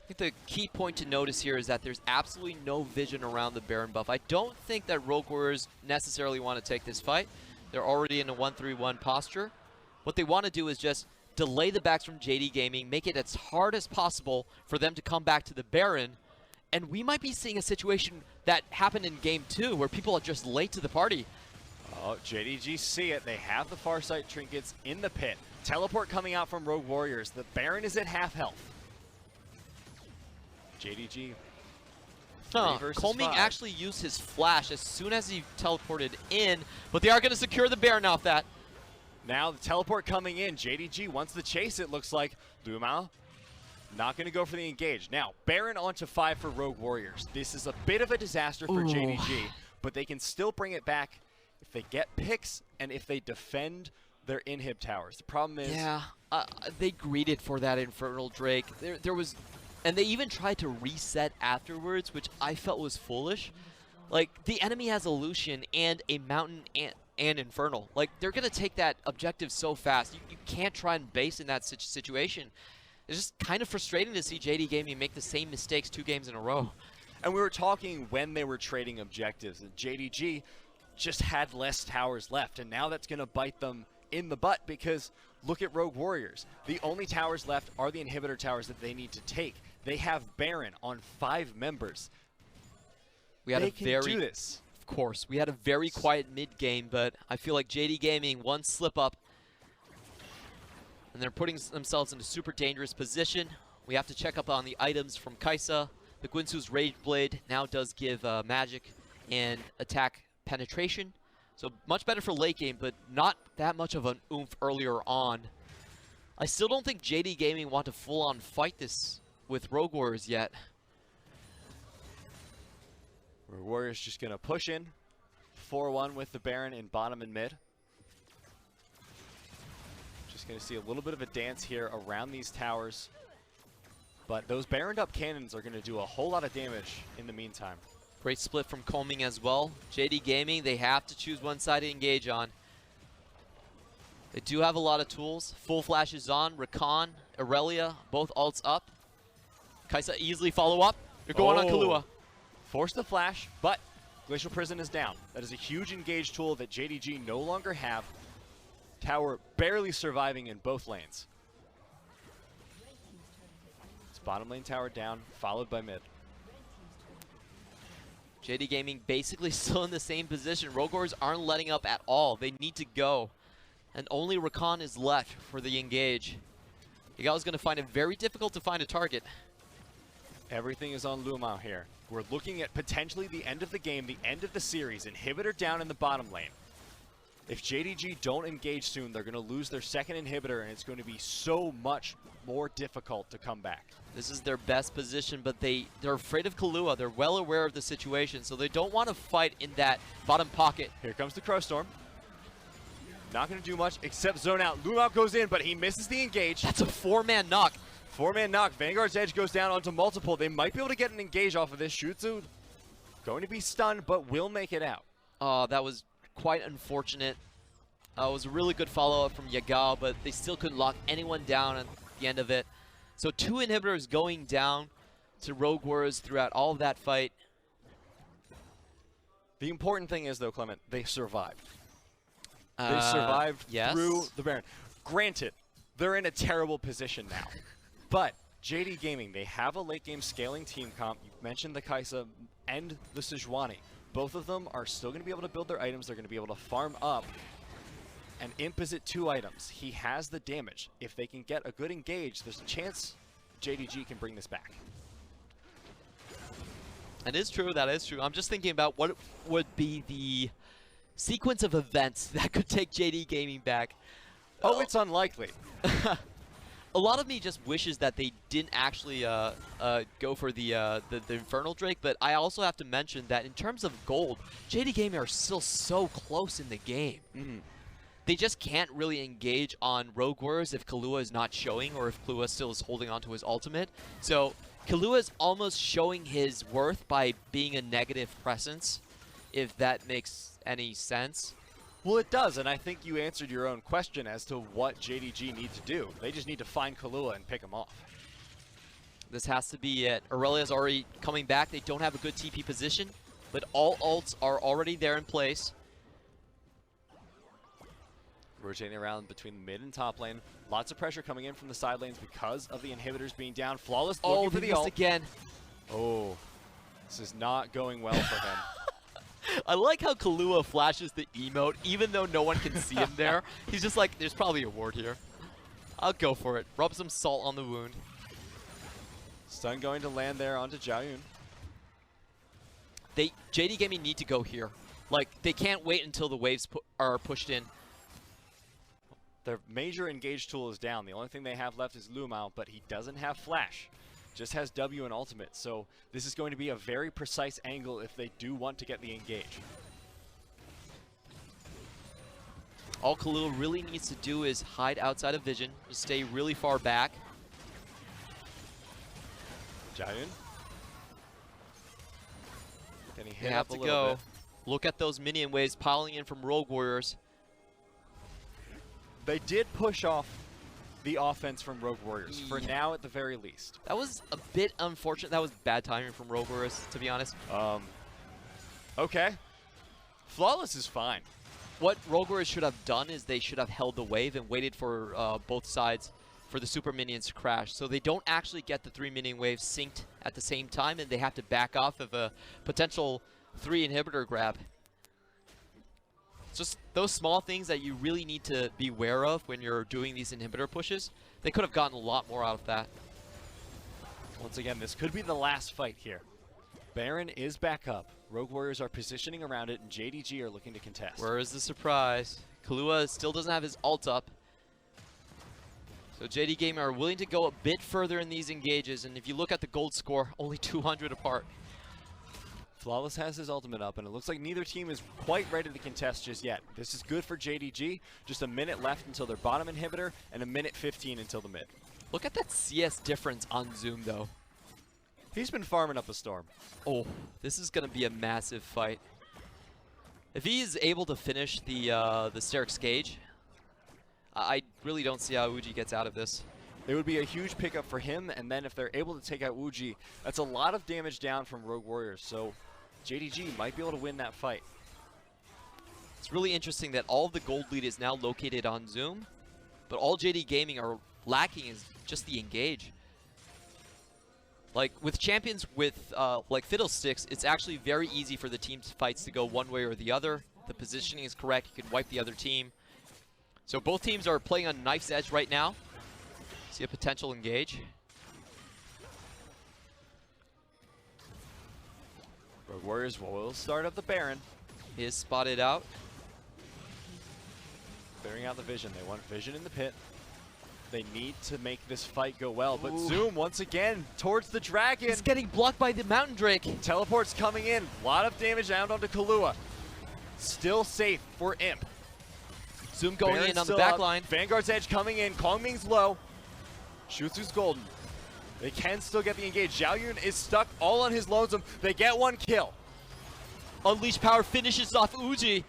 I think the key point to notice here is that there's absolutely no vision around the Baron buff. I don't think that Rogue Warriors necessarily want to take this fight. They're already in a 1-3-1 posture. What they want to do is just delay the backs from JD Gaming, make it as hard as possible for them to come back to the Baron, and we might be seeing a situation that happened in Game 2 where people are just late to the party. Oh, JDG see it. They have the Farsight trinkets in the pit. Teleport coming out from Rogue Warriors. The Baron is at half health. JDG. Combing actually used his flash as soon as he teleported in, but they are going to secure the Baron off that. Now the teleport coming in. JDG wants to chase it, looks like. Luma not going to go for the engage. Now, Baron onto 5 for Rogue Warriors. This is a bit of a disaster for JDG, but they can still bring it back if they get picks and if they defend their inhib towers. The problem is... Yeah, they greeted for that Infernal Drake. There was... And they even tried to reset afterwards, which I felt was foolish. Like, the enemy has a Lucian and a Mountain and Infernal. Like, they're going to take that objective so fast. You can't try and base in that situation. It's just kind of frustrating to see JD Gaming make the same mistakes 2 games in a row. And we were talking when they were trading objectives. And JDG just had less towers left. And now that's going to bite them in the butt because look at Rogue Warriors. The only towers left are the inhibitor towers that they need to take. They have Baron on 5 members. We had they can do this. Of course, we had a very quiet mid game, but I feel like JD Gaming, one slip up, and they're putting themselves in a super dangerous position. We have to check up on the items from Kaisa. The Guinsu's Rage Blade now does give magic and attack penetration, so much better for late game, but not that much of an oomph earlier on. I still don't think JD Gaming want to full-on fight this with Rogue Warriors yet. Rogue Warriors just going to push in. 4-1 with the Baron in bottom and mid. Just going to see a little bit of a dance here around these towers. But those Baroned up cannons are going to do a whole lot of damage in the meantime. Great split from Combing as well. JD Gaming, they have to choose one side to engage on. They do have a lot of tools. Full flash is on. Rakan, Aurelia, both ults up. Kaisa easily follow up. They're going on Kahlua. Force the flash, but Glacial Prison is down. That is a huge engage tool that JDG no longer have. Tower barely surviving in both lanes. It's bottom lane tower down, followed by mid. JD Gaming basically still in the same position. Rogors aren't letting up at all. They need to go. And only Rakan is left for the engage. Yagao's going to find it very difficult to find a target. Everything is on Lumao here. We're looking at potentially the end of the game, the end of the series. Inhibitor down in the bottom lane. If JDG don't engage soon, they're going to lose their second inhibitor, and it's going to be so much more difficult to come back. This is their best position, but they're afraid of Kahlua. They're well aware of the situation, so they don't want to fight in that bottom pocket. Here comes the Crowstorm. Not going to do much except zone out. Lumao goes in, but he misses the engage. That's a 4-man knock. 4-man knock. Vanguard's Edge goes down onto multiple. They might be able to get an engage off of this. Shutsu going to be stunned, but will make it out. That was quite unfortunate. It was a really good follow-up from Yagao, but they still couldn't lock anyone down at the end of it. So 2 inhibitors going down to Rogue Warriors throughout all of that fight. The important thing is, though, Clement, they survived. They survived through the Baron. Granted, they're in a terrible position now. But JD Gaming, they have a late-game scaling team comp. You mentioned the Kaisa and the Sejuani. Both of them are still going to be able to build their items. They're going to be able to farm up. And Imp is at 2 items. He has the damage. If they can get a good engage, there's a chance JDG can bring this back. That is true. That is true. I'm just thinking about what would be the sequence of events that could take JD Gaming back. Oh, it's unlikely. A lot of me just wishes that they didn't actually go for the Infernal Drake, but I also have to mention that in terms of gold, JD Gaming are still so close in the game. Mm-hmm. They just can't really engage on Rogue Warriors if Kahlua is not showing or if Kahlua still is holding on to his ultimate. So Kahlua is almost showing his worth by being a negative presence, if that makes any sense. Well, it does, and I think you answered your own question as to what JDG need to do. They just need to find Kahlua and pick him off. This has to be it. Aurelia's already coming back. They don't have a good TP position, but all ults are already there in place. Rotating around between the mid and top lane. Lots of pressure coming in from the side lanes because of the inhibitors being down. Flawless looking for the ult. Again. Oh, this is not going well for him. I like how Kahlua flashes the emote, even though no one can see him there. He's just like, there's probably a ward here. I'll go for it. Rub some salt on the wound. Stun going to land there onto Jiayun. JD Gaming need to go here. Like, they can't wait until the waves are pushed in. Their major engage tool is down. The only thing they have left is Lumao, but he doesn't have flash. Just has W and ultimate. So this is going to be a very precise angle if they do want to get the engage. All Kahlua really needs to do is hide outside of vision, just stay really far back. Jiayun. Can he They hit have up to a little go. bit? Look at those minion waves piling in from Rogue Warriors. They did push off the offense from Rogue Warriors, for now at the very least. That was a bit unfortunate. That was bad timing from Rogue Warriors, to be honest. Okay. Flawless is fine. What Rogue Warriors should have done is they should have held the wave and waited for both sides for the super minions to crash. So they don't actually get the 3 minion waves synced at the same time, and they have to back off of a potential 3 inhibitor grab. Just those small things that you really need to be aware of when you're doing these inhibitor pushes. They could have gotten a lot more out of that. Once again, this could be the last fight here. Baron is back up. Rogue Warriors are positioning around it, and JDG are looking to contest. Where is the surprise? Kahlua still doesn't have his ult up. So JD Gaming are willing to go a bit further in these engages, and if you look at the gold score, only 200 apart. Flawless has his ultimate up, and it looks like neither team is quite ready to contest just yet. This is good for JDG. Just a minute left until their bottom inhibitor, and a minute 15 until the mid. Look at that CS difference on Zoom, though. He's been farming up a storm. Oh, this is going to be a massive fight. If he is able to finish the Sterix Cage, I really don't see how Uji gets out of this. It would be a huge pickup for him, and then if they're able to take out Uji, that's a lot of damage down from Rogue Warriors, so JDG might be able to win that fight. It's really interesting that all of the gold lead is now located on Zoom, but all JD Gaming are lacking is just the engage. Like, with champions with, like Fiddlesticks, it's actually very easy for the team's fights to go one way or the other. The positioning is correct, you can wipe the other team. So both teams are playing on knife's edge right now. See a potential engage. Rogue Warriors will start up the Baron. He is spotted out. Clearing out the vision. They want vision in the pit. They need to make this fight go well, but Ooh. Zoom once again towards the dragon. He's getting blocked by the Mountain Drake. Teleport's coming in. A lot of damage down onto Kahlua. Still safe for Imp. Zoom going Baron's in on the still back up. line. Vanguard's Edge coming in. Kongming's low. Shutsu's golden. They can still get the engage. Zhao Yun is stuck all on his lonesome. They get one kill. Unleash Power finishes off Uji.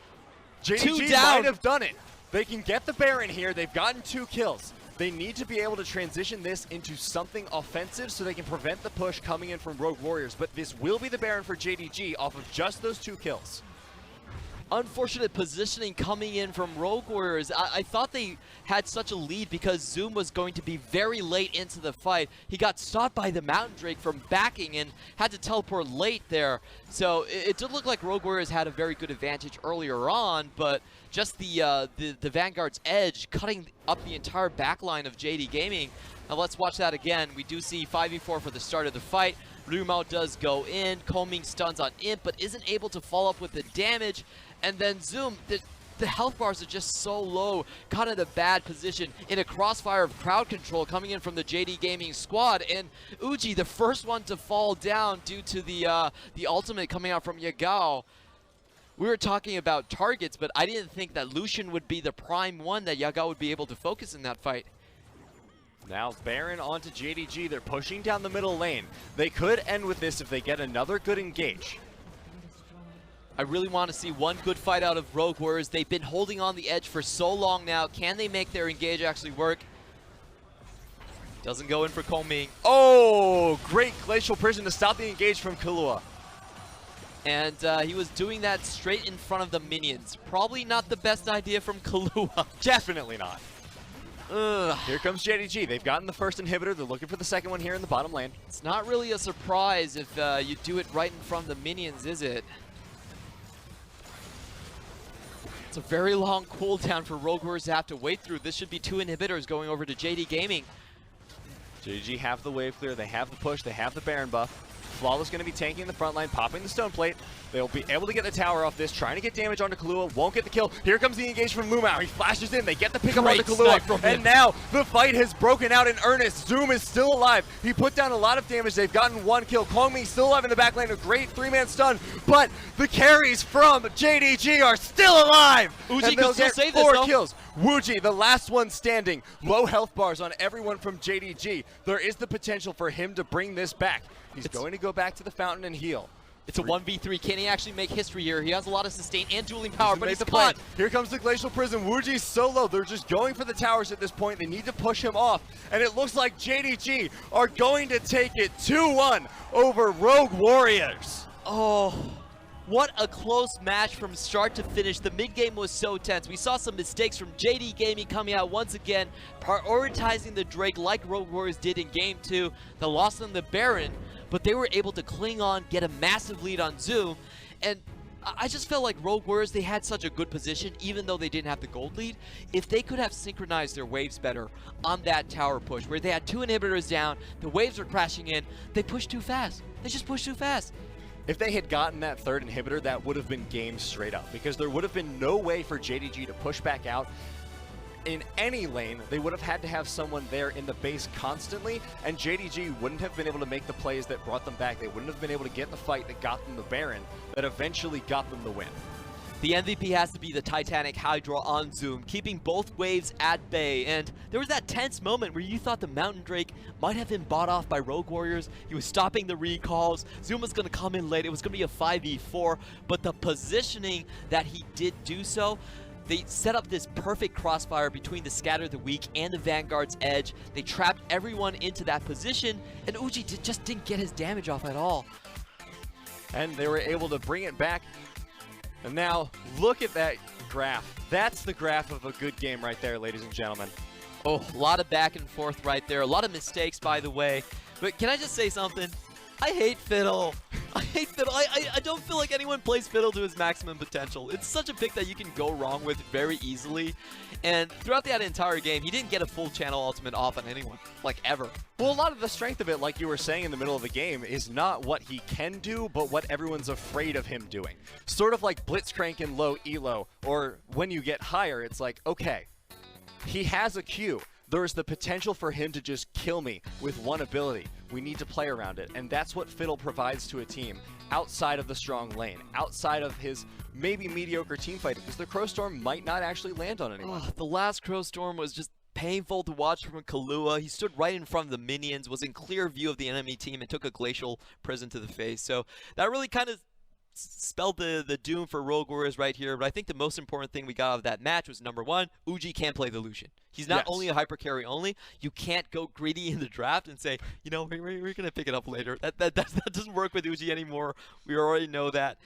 JDG might have done it. They can get the Baron here. They've gotten 2 kills. They need to be able to transition this into something offensive so they can prevent the push coming in from Rogue Warriors. But this will be the Baron for JDG off of just those 2 kills. Unfortunate positioning coming in from Rogue Warriors. I thought they had such a lead because Zoom was going to be very late into the fight. He got stopped by the Mountain Drake from backing and had to teleport late there. So it did look like Rogue Warriors had a very good advantage earlier on, but just the Vanguard's Edge cutting up the entire backline of JD Gaming. Now let's watch that again. We do see 5v4 for the start of the fight. Rumao does go in. Kongming stuns on Imp, but isn't able to follow up with the damage. And then Zoom, the health bars are just so low, caught in a bad position in a crossfire of crowd control coming in from the JD Gaming squad. And Uji, the first one to fall down due to the ultimate coming out from Yagao. We were talking about targets, but I didn't think that Lucian would be the prime one that Yagao would be able to focus in that fight. Now Baron onto JDG. They're pushing down the middle lane. They could end with this if they get another good engage. I really want to see one good fight out of Rogue Warriors. They've been holding on the edge for so long now. Can they make their engage actually work? Doesn't go in for Kongming. Oh, great Glacial Prison to stop the engage from Kahlua. And he was doing that straight in front of the minions. Probably not the best idea from Kahlua. Definitely not. Ugh. Here comes JDG. They've gotten the first inhibitor. They're looking for the second one here in the bottom lane. It's not really a surprise if you do it right in front of the minions, is it? It's a very long cooldown for Rogue Warriors to have to wait through. This should be 2 inhibitors going over to JD Gaming. JDG have the wave clear. They have the push. They have the Baron buff. Flawless going to be tanking in the front line, popping the stone plate. They'll be able to get the tower off this, trying to get damage onto Kahlua. Won't get the kill. Here comes the engage from Lumao. He flashes in. They get the pickup onto Kahlua. And now the fight has broken out in earnest. Zoom is still alive. He put down a lot of damage. They've gotten 1 kill. Kongming still alive in the back lane. A great 3-man stun. But the carries from JDG are still alive. Uji and they'll can still get save this, 4 though. kills. Wuji, the last one standing. Low health bars on everyone from JDG. There is the potential for him to bring this back. He's going to go back to the fountain and heal. It's a 1v3. Can he actually make history here? He has a lot of sustain and dueling power, but he's the caught. Here comes the Glacial Prison. Wuji's so low. They're just going for the towers at this point. They need to push him off. And it looks like JDG are going to take it 2-1 over Rogue Warriors. Oh, what a close match from start to finish. The mid-game was so tense. We saw some mistakes from JD Gaming coming out once again, prioritizing the Drake like Rogue Warriors did in Game 2. The loss on the Baron, but they were able to cling on, get a massive lead on Zoom. And I just felt like Rogue Warriors, they had such a good position, even though they didn't have the gold lead. If they could have synchronized their waves better on that tower push, where they had 2 inhibitors down, the waves were crashing in, they pushed too fast. They just pushed too fast. If they had gotten that 3rd inhibitor, that would have been game straight up, because there would have been no way for JDG to push back out. in any lane, they would have had to have someone there in the base constantly, and JDG wouldn't have been able to make the plays that brought them back. They wouldn't have been able to get the fight that got them the Baron, that eventually got them the win. The MVP has to be the Titanic Hydra on Zoom, keeping both waves at bay. And there was that tense moment where you thought the Mountain Drake might have been bought off by Rogue Warriors. He was stopping the recalls. Zoom was going to come in late. It was going to be a 5v4. But the positioning that he did do so, they set up this perfect crossfire between the Scatter the Weak and the Vanguard's Edge. They trapped everyone into that position, and Uji just didn't get his damage off at all. And they were able to bring it back. And now, look at that graph. That's the graph of a good game right there, ladies and gentlemen. Oh, a lot of back and forth right there. A lot of mistakes, by the way. But can I just say something? I hate Fiddle. I hate Fiddle. I don't feel like anyone plays Fiddle to his maximum potential. It's such a pick that you can go wrong with very easily. And throughout that entire game, he didn't get a full channel ultimate off on anyone, like ever. Well, a lot of the strength of it, like you were saying in the middle of the game, is not what he can do, but what everyone's afraid of him doing. Sort of like Blitzcrank in low elo, or when you get higher, it's like, okay, he has a Q. There's the potential for him to just kill me with one ability. We need to play around it, and that's what Fiddle provides to a team outside of the strong lane, outside of his maybe mediocre team fight, because the Crow Storm might not actually land on anyone. Oh, the last Crow Storm was just painful to watch from Kahlua. He stood right in front of the minions, was in clear view of the enemy team, and took a Glacial Prison to the face. So that really kind of spelled the doom for Rogue Warriors right here. But I think the most important thing we got out of that match was, number one, Uji can't play the Lucian. He's not only a hyper carry only. You can't go greedy in the draft and say, you know, we're going to pick it up later. That doesn't work with Uji anymore. We already know that.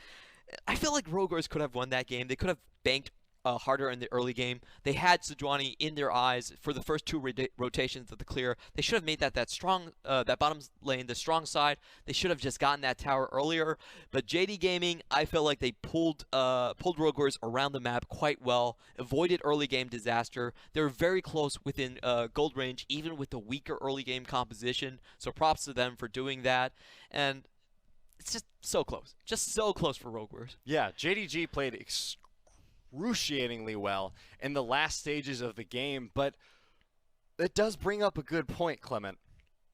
I feel like Rogue Warriors could have won that game. They could have banked harder in the early game. They had Sejuani in their eyes for the first two rotations of the clear. They should have made that strong, that bottom lane, the strong side. They should have just gotten that tower earlier. But JD Gaming, I felt like they pulled Rogue Warriors around the map quite well, avoided early game disaster. They were very close within gold range, even with the weaker early game composition. So props to them for doing that. And it's just so close for Rogue Warriors. Yeah, JDG played excruciatingly well in the last stages of the game, but it does bring up a good point, Clement.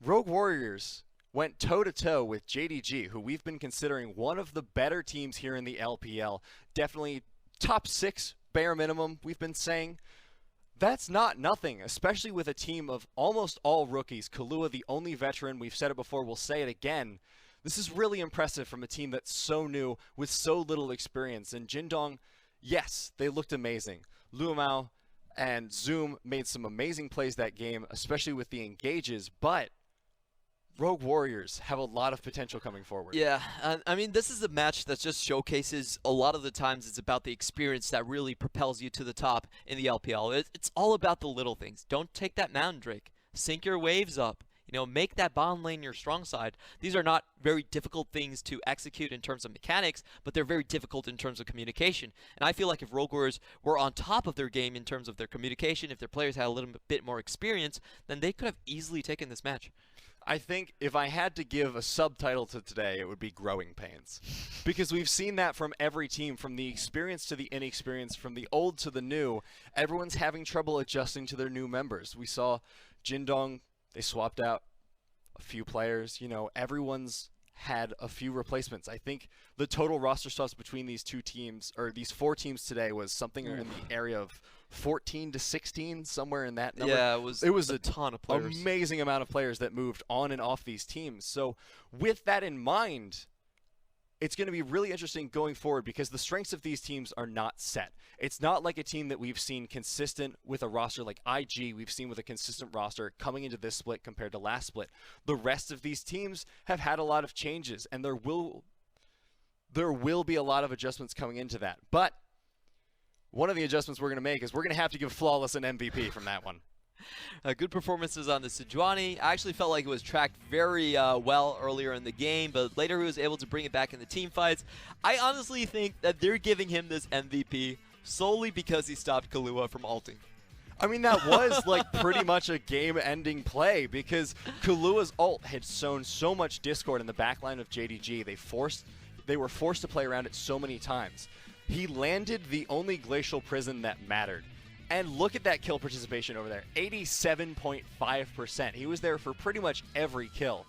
Rogue Warriors went toe-to-toe with JDG, who we've been considering one of the better teams here in the LPL. Definitely top 6, bare minimum, we've been saying. That's not nothing, especially with a team of almost all rookies. Kahlua, the only veteran, we've said it before, we'll say it again. This is really impressive from a team that's so new with so little experience. And Jindong, yes, they looked amazing. Luomao and Zoom made some amazing plays that game, especially with the engages, but Rogue Warriors have a lot of potential coming forward. Yeah, I mean, this is a match that just showcases a lot of the times it's about the experience that really propels you to the top in the LPL. It's all about the little things. Don't take that Mountain Drake. Sync your waves up. You know, make that bottom lane your strong side. These are not very difficult things to execute in terms of mechanics, but they're very difficult in terms of communication. And I feel like if Rogue Warriors were on top of their game in terms of their communication, if their players had a little bit more experience, then they could have easily taken this match. I think if I had to give a subtitle to today, it would be Growing Pains. Because we've seen that from every team, from the experienced to the inexperienced, from the old to the new. Everyone's having trouble adjusting to their new members. We saw Jindong, they swapped out a few players. You know, everyone's had a few replacements. I think the total roster swaps between these two teams, or these 4 teams today, was something in the area of 14 to 16, somewhere in that number. Yeah, it was a ton of players. Amazing amount of players that moved on and off these teams. So with that in mind, it's going to be really interesting going forward because the strengths of these teams are not set. It's not like a team that we've seen consistent with a roster like IG. We've seen with a consistent roster coming into this split compared to last split. The rest of these teams have had a lot of changes, and there will be a lot of adjustments coming into that. But one of the adjustments we're going to make is we're going to have to give Flawless an MVP from that one. Good performances on the Sejuani. I actually felt like it was tracked very well earlier in the game, but later he was able to bring it back in the team fights. I honestly think that they're giving him this MVP solely because he stopped Kahlua from ulting. I mean, that was like pretty much a game-ending play because Kahlua's ult had sown so much discord in the backline of JDG. They were forced to play around it so many times. He landed the only Glacial Prison that mattered. And look at that kill participation over there, 87.5%. He was there for pretty much every kill.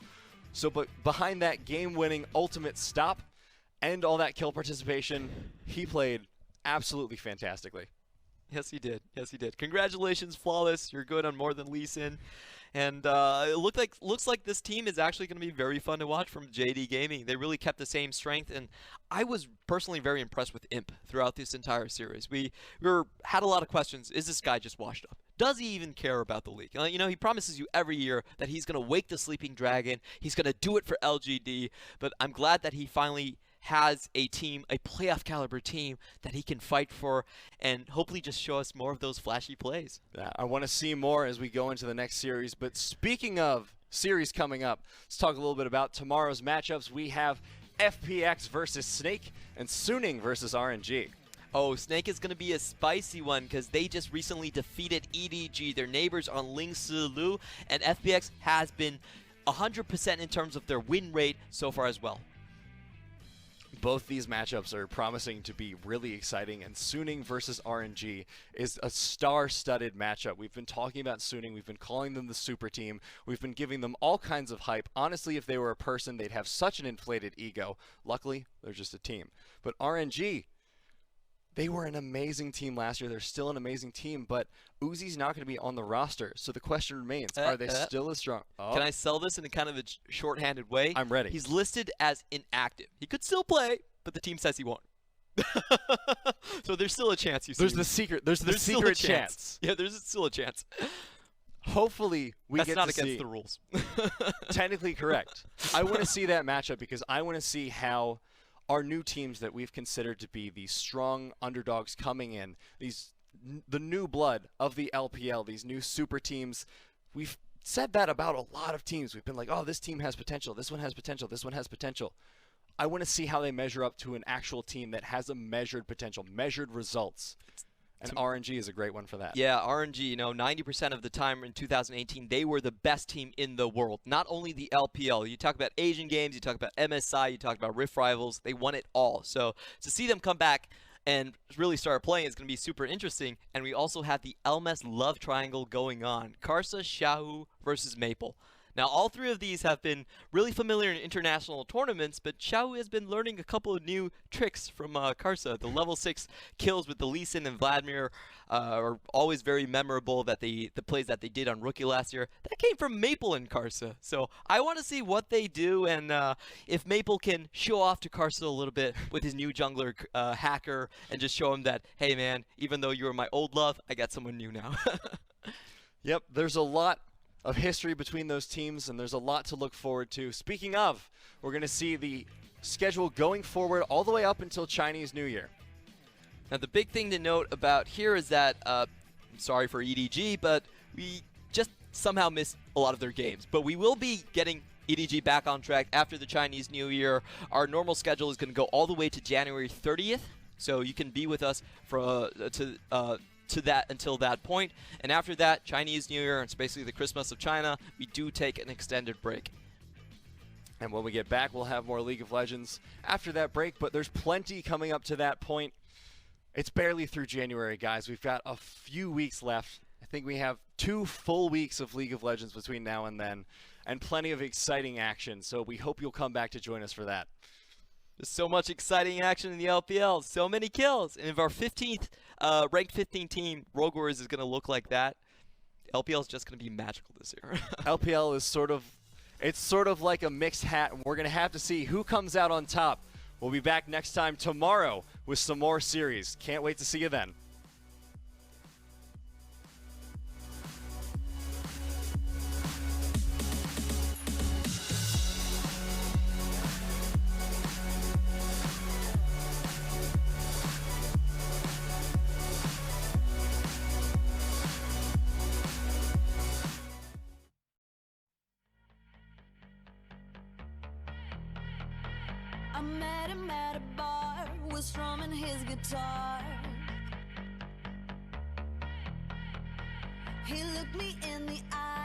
So, but behind that game-winning ultimate stop and all that kill participation, he played absolutely fantastically. Yes, he did. Yes, he did. Congratulations, Flawless. You're good on more than Lee Sin. And it looks like this team is actually going to be very fun to watch from JD Gaming. They really kept the same strength, and I was personally very impressed with Imp throughout this entire series. We had a lot of questions. Is this guy just washed up? Does he even care about the league? You know, he promises you every year that he's going to wake the sleeping dragon. He's going to do it for LGD, but I'm glad that he finally has a team, a playoff caliber team that he can fight for and hopefully just show us more of those flashy plays. I want to see more as we go into the next series. But speaking of series coming up, let's talk a little bit about tomorrow's matchups. We have FPX versus Snake and Suning versus RNG. Oh, Snake is going to be a spicy one because they just recently defeated EDG, their neighbors on Ling Lu, and FPX has been 100% in terms of their win rate so far as well. Both these matchups are promising to be really exciting, and Suning versus RNG is a star-studded matchup. We've been talking about Suning. We've been calling them the super team. We've been giving them all kinds of hype. Honestly, if they were a person, they'd have such an inflated ego. Luckily, they're just a team. But RNG, they were an amazing team last year. They're still an amazing team, but Uzi's not going to be on the roster. So the question remains, are they still as strong? Oh. Can I sell this in a kind of a shorthanded way? I'm ready. He's listed as inactive. He could still play, but the team says he won't. So there's still a chance you see. There's the secret chance. Yeah, there's still a chance. Hopefully we That's get not to against see. the rules. Technically correct. I want to see that matchup because I want to see how our new teams that we've considered to be the strong underdogs coming in, the new blood of the LPL, these new super teams. We've said that about a lot of teams. We've been like, oh, this team has potential. This one has potential. This one has potential. I want to see how they measure up to an actual team that has a measured potential, measured results. And RNG is a great one for that. Yeah, RNG, you know, 90% of the time in 2018, they were the best team in the world. Not only the LPL. You talk about Asian games, you talk about MSI, you talk about Rift Rivals. They won it all. So to see them come back and really start playing is going to be super interesting. And we also have the LMS love triangle going on. Karsa, Xiaohu versus Maple. Now, all three of these have been really familiar in international tournaments, but Xiaohu has been learning a couple of new tricks from Karsa. The level 6 kills with the Lee Sin and Vladimir are always very memorable. That the plays that they did on Rookie last year, that came from Maple and Karsa. So I want to see what they do, and if Maple can show off to Karsa a little bit with his new jungler hacker, and just show him that, hey man, even though you were my old love, I got someone new now. Yep, there's a lot of history between those teams, and there's a lot to look forward to. Speaking of, we're going to see the schedule going forward all the way up until Chinese New Year. Now, the big thing to note about here is that, I'm sorry for EDG, but we just somehow missed a lot of their games. But we will be getting EDG back on track after the Chinese New Year. Our normal schedule is going to go all the way to January 30th, so you can be with us for to that until that point. And after that, Chinese New Year, it's basically the Christmas of China, we do take an extended break. And when we get back, we'll have more League of Legends after that break, but there's plenty coming up to that point. It's barely through January, guys. We've got a few weeks left. I think we have 2 full weeks of League of Legends between now and then, and plenty of exciting action, so we hope you'll come back to join us for that. There's so much exciting action in the LPL, so many kills. And if our 15th, ranked 15 team, Rogue Warriors, is going to look like that, LPL is just going to be magical this year. LPL is sort of like a mixed hat, and we're going to have to see who comes out on top. We'll be back next time tomorrow with some more series. Can't wait to see you then. I met him at a bar, was strumming his guitar. He looked me in the eye.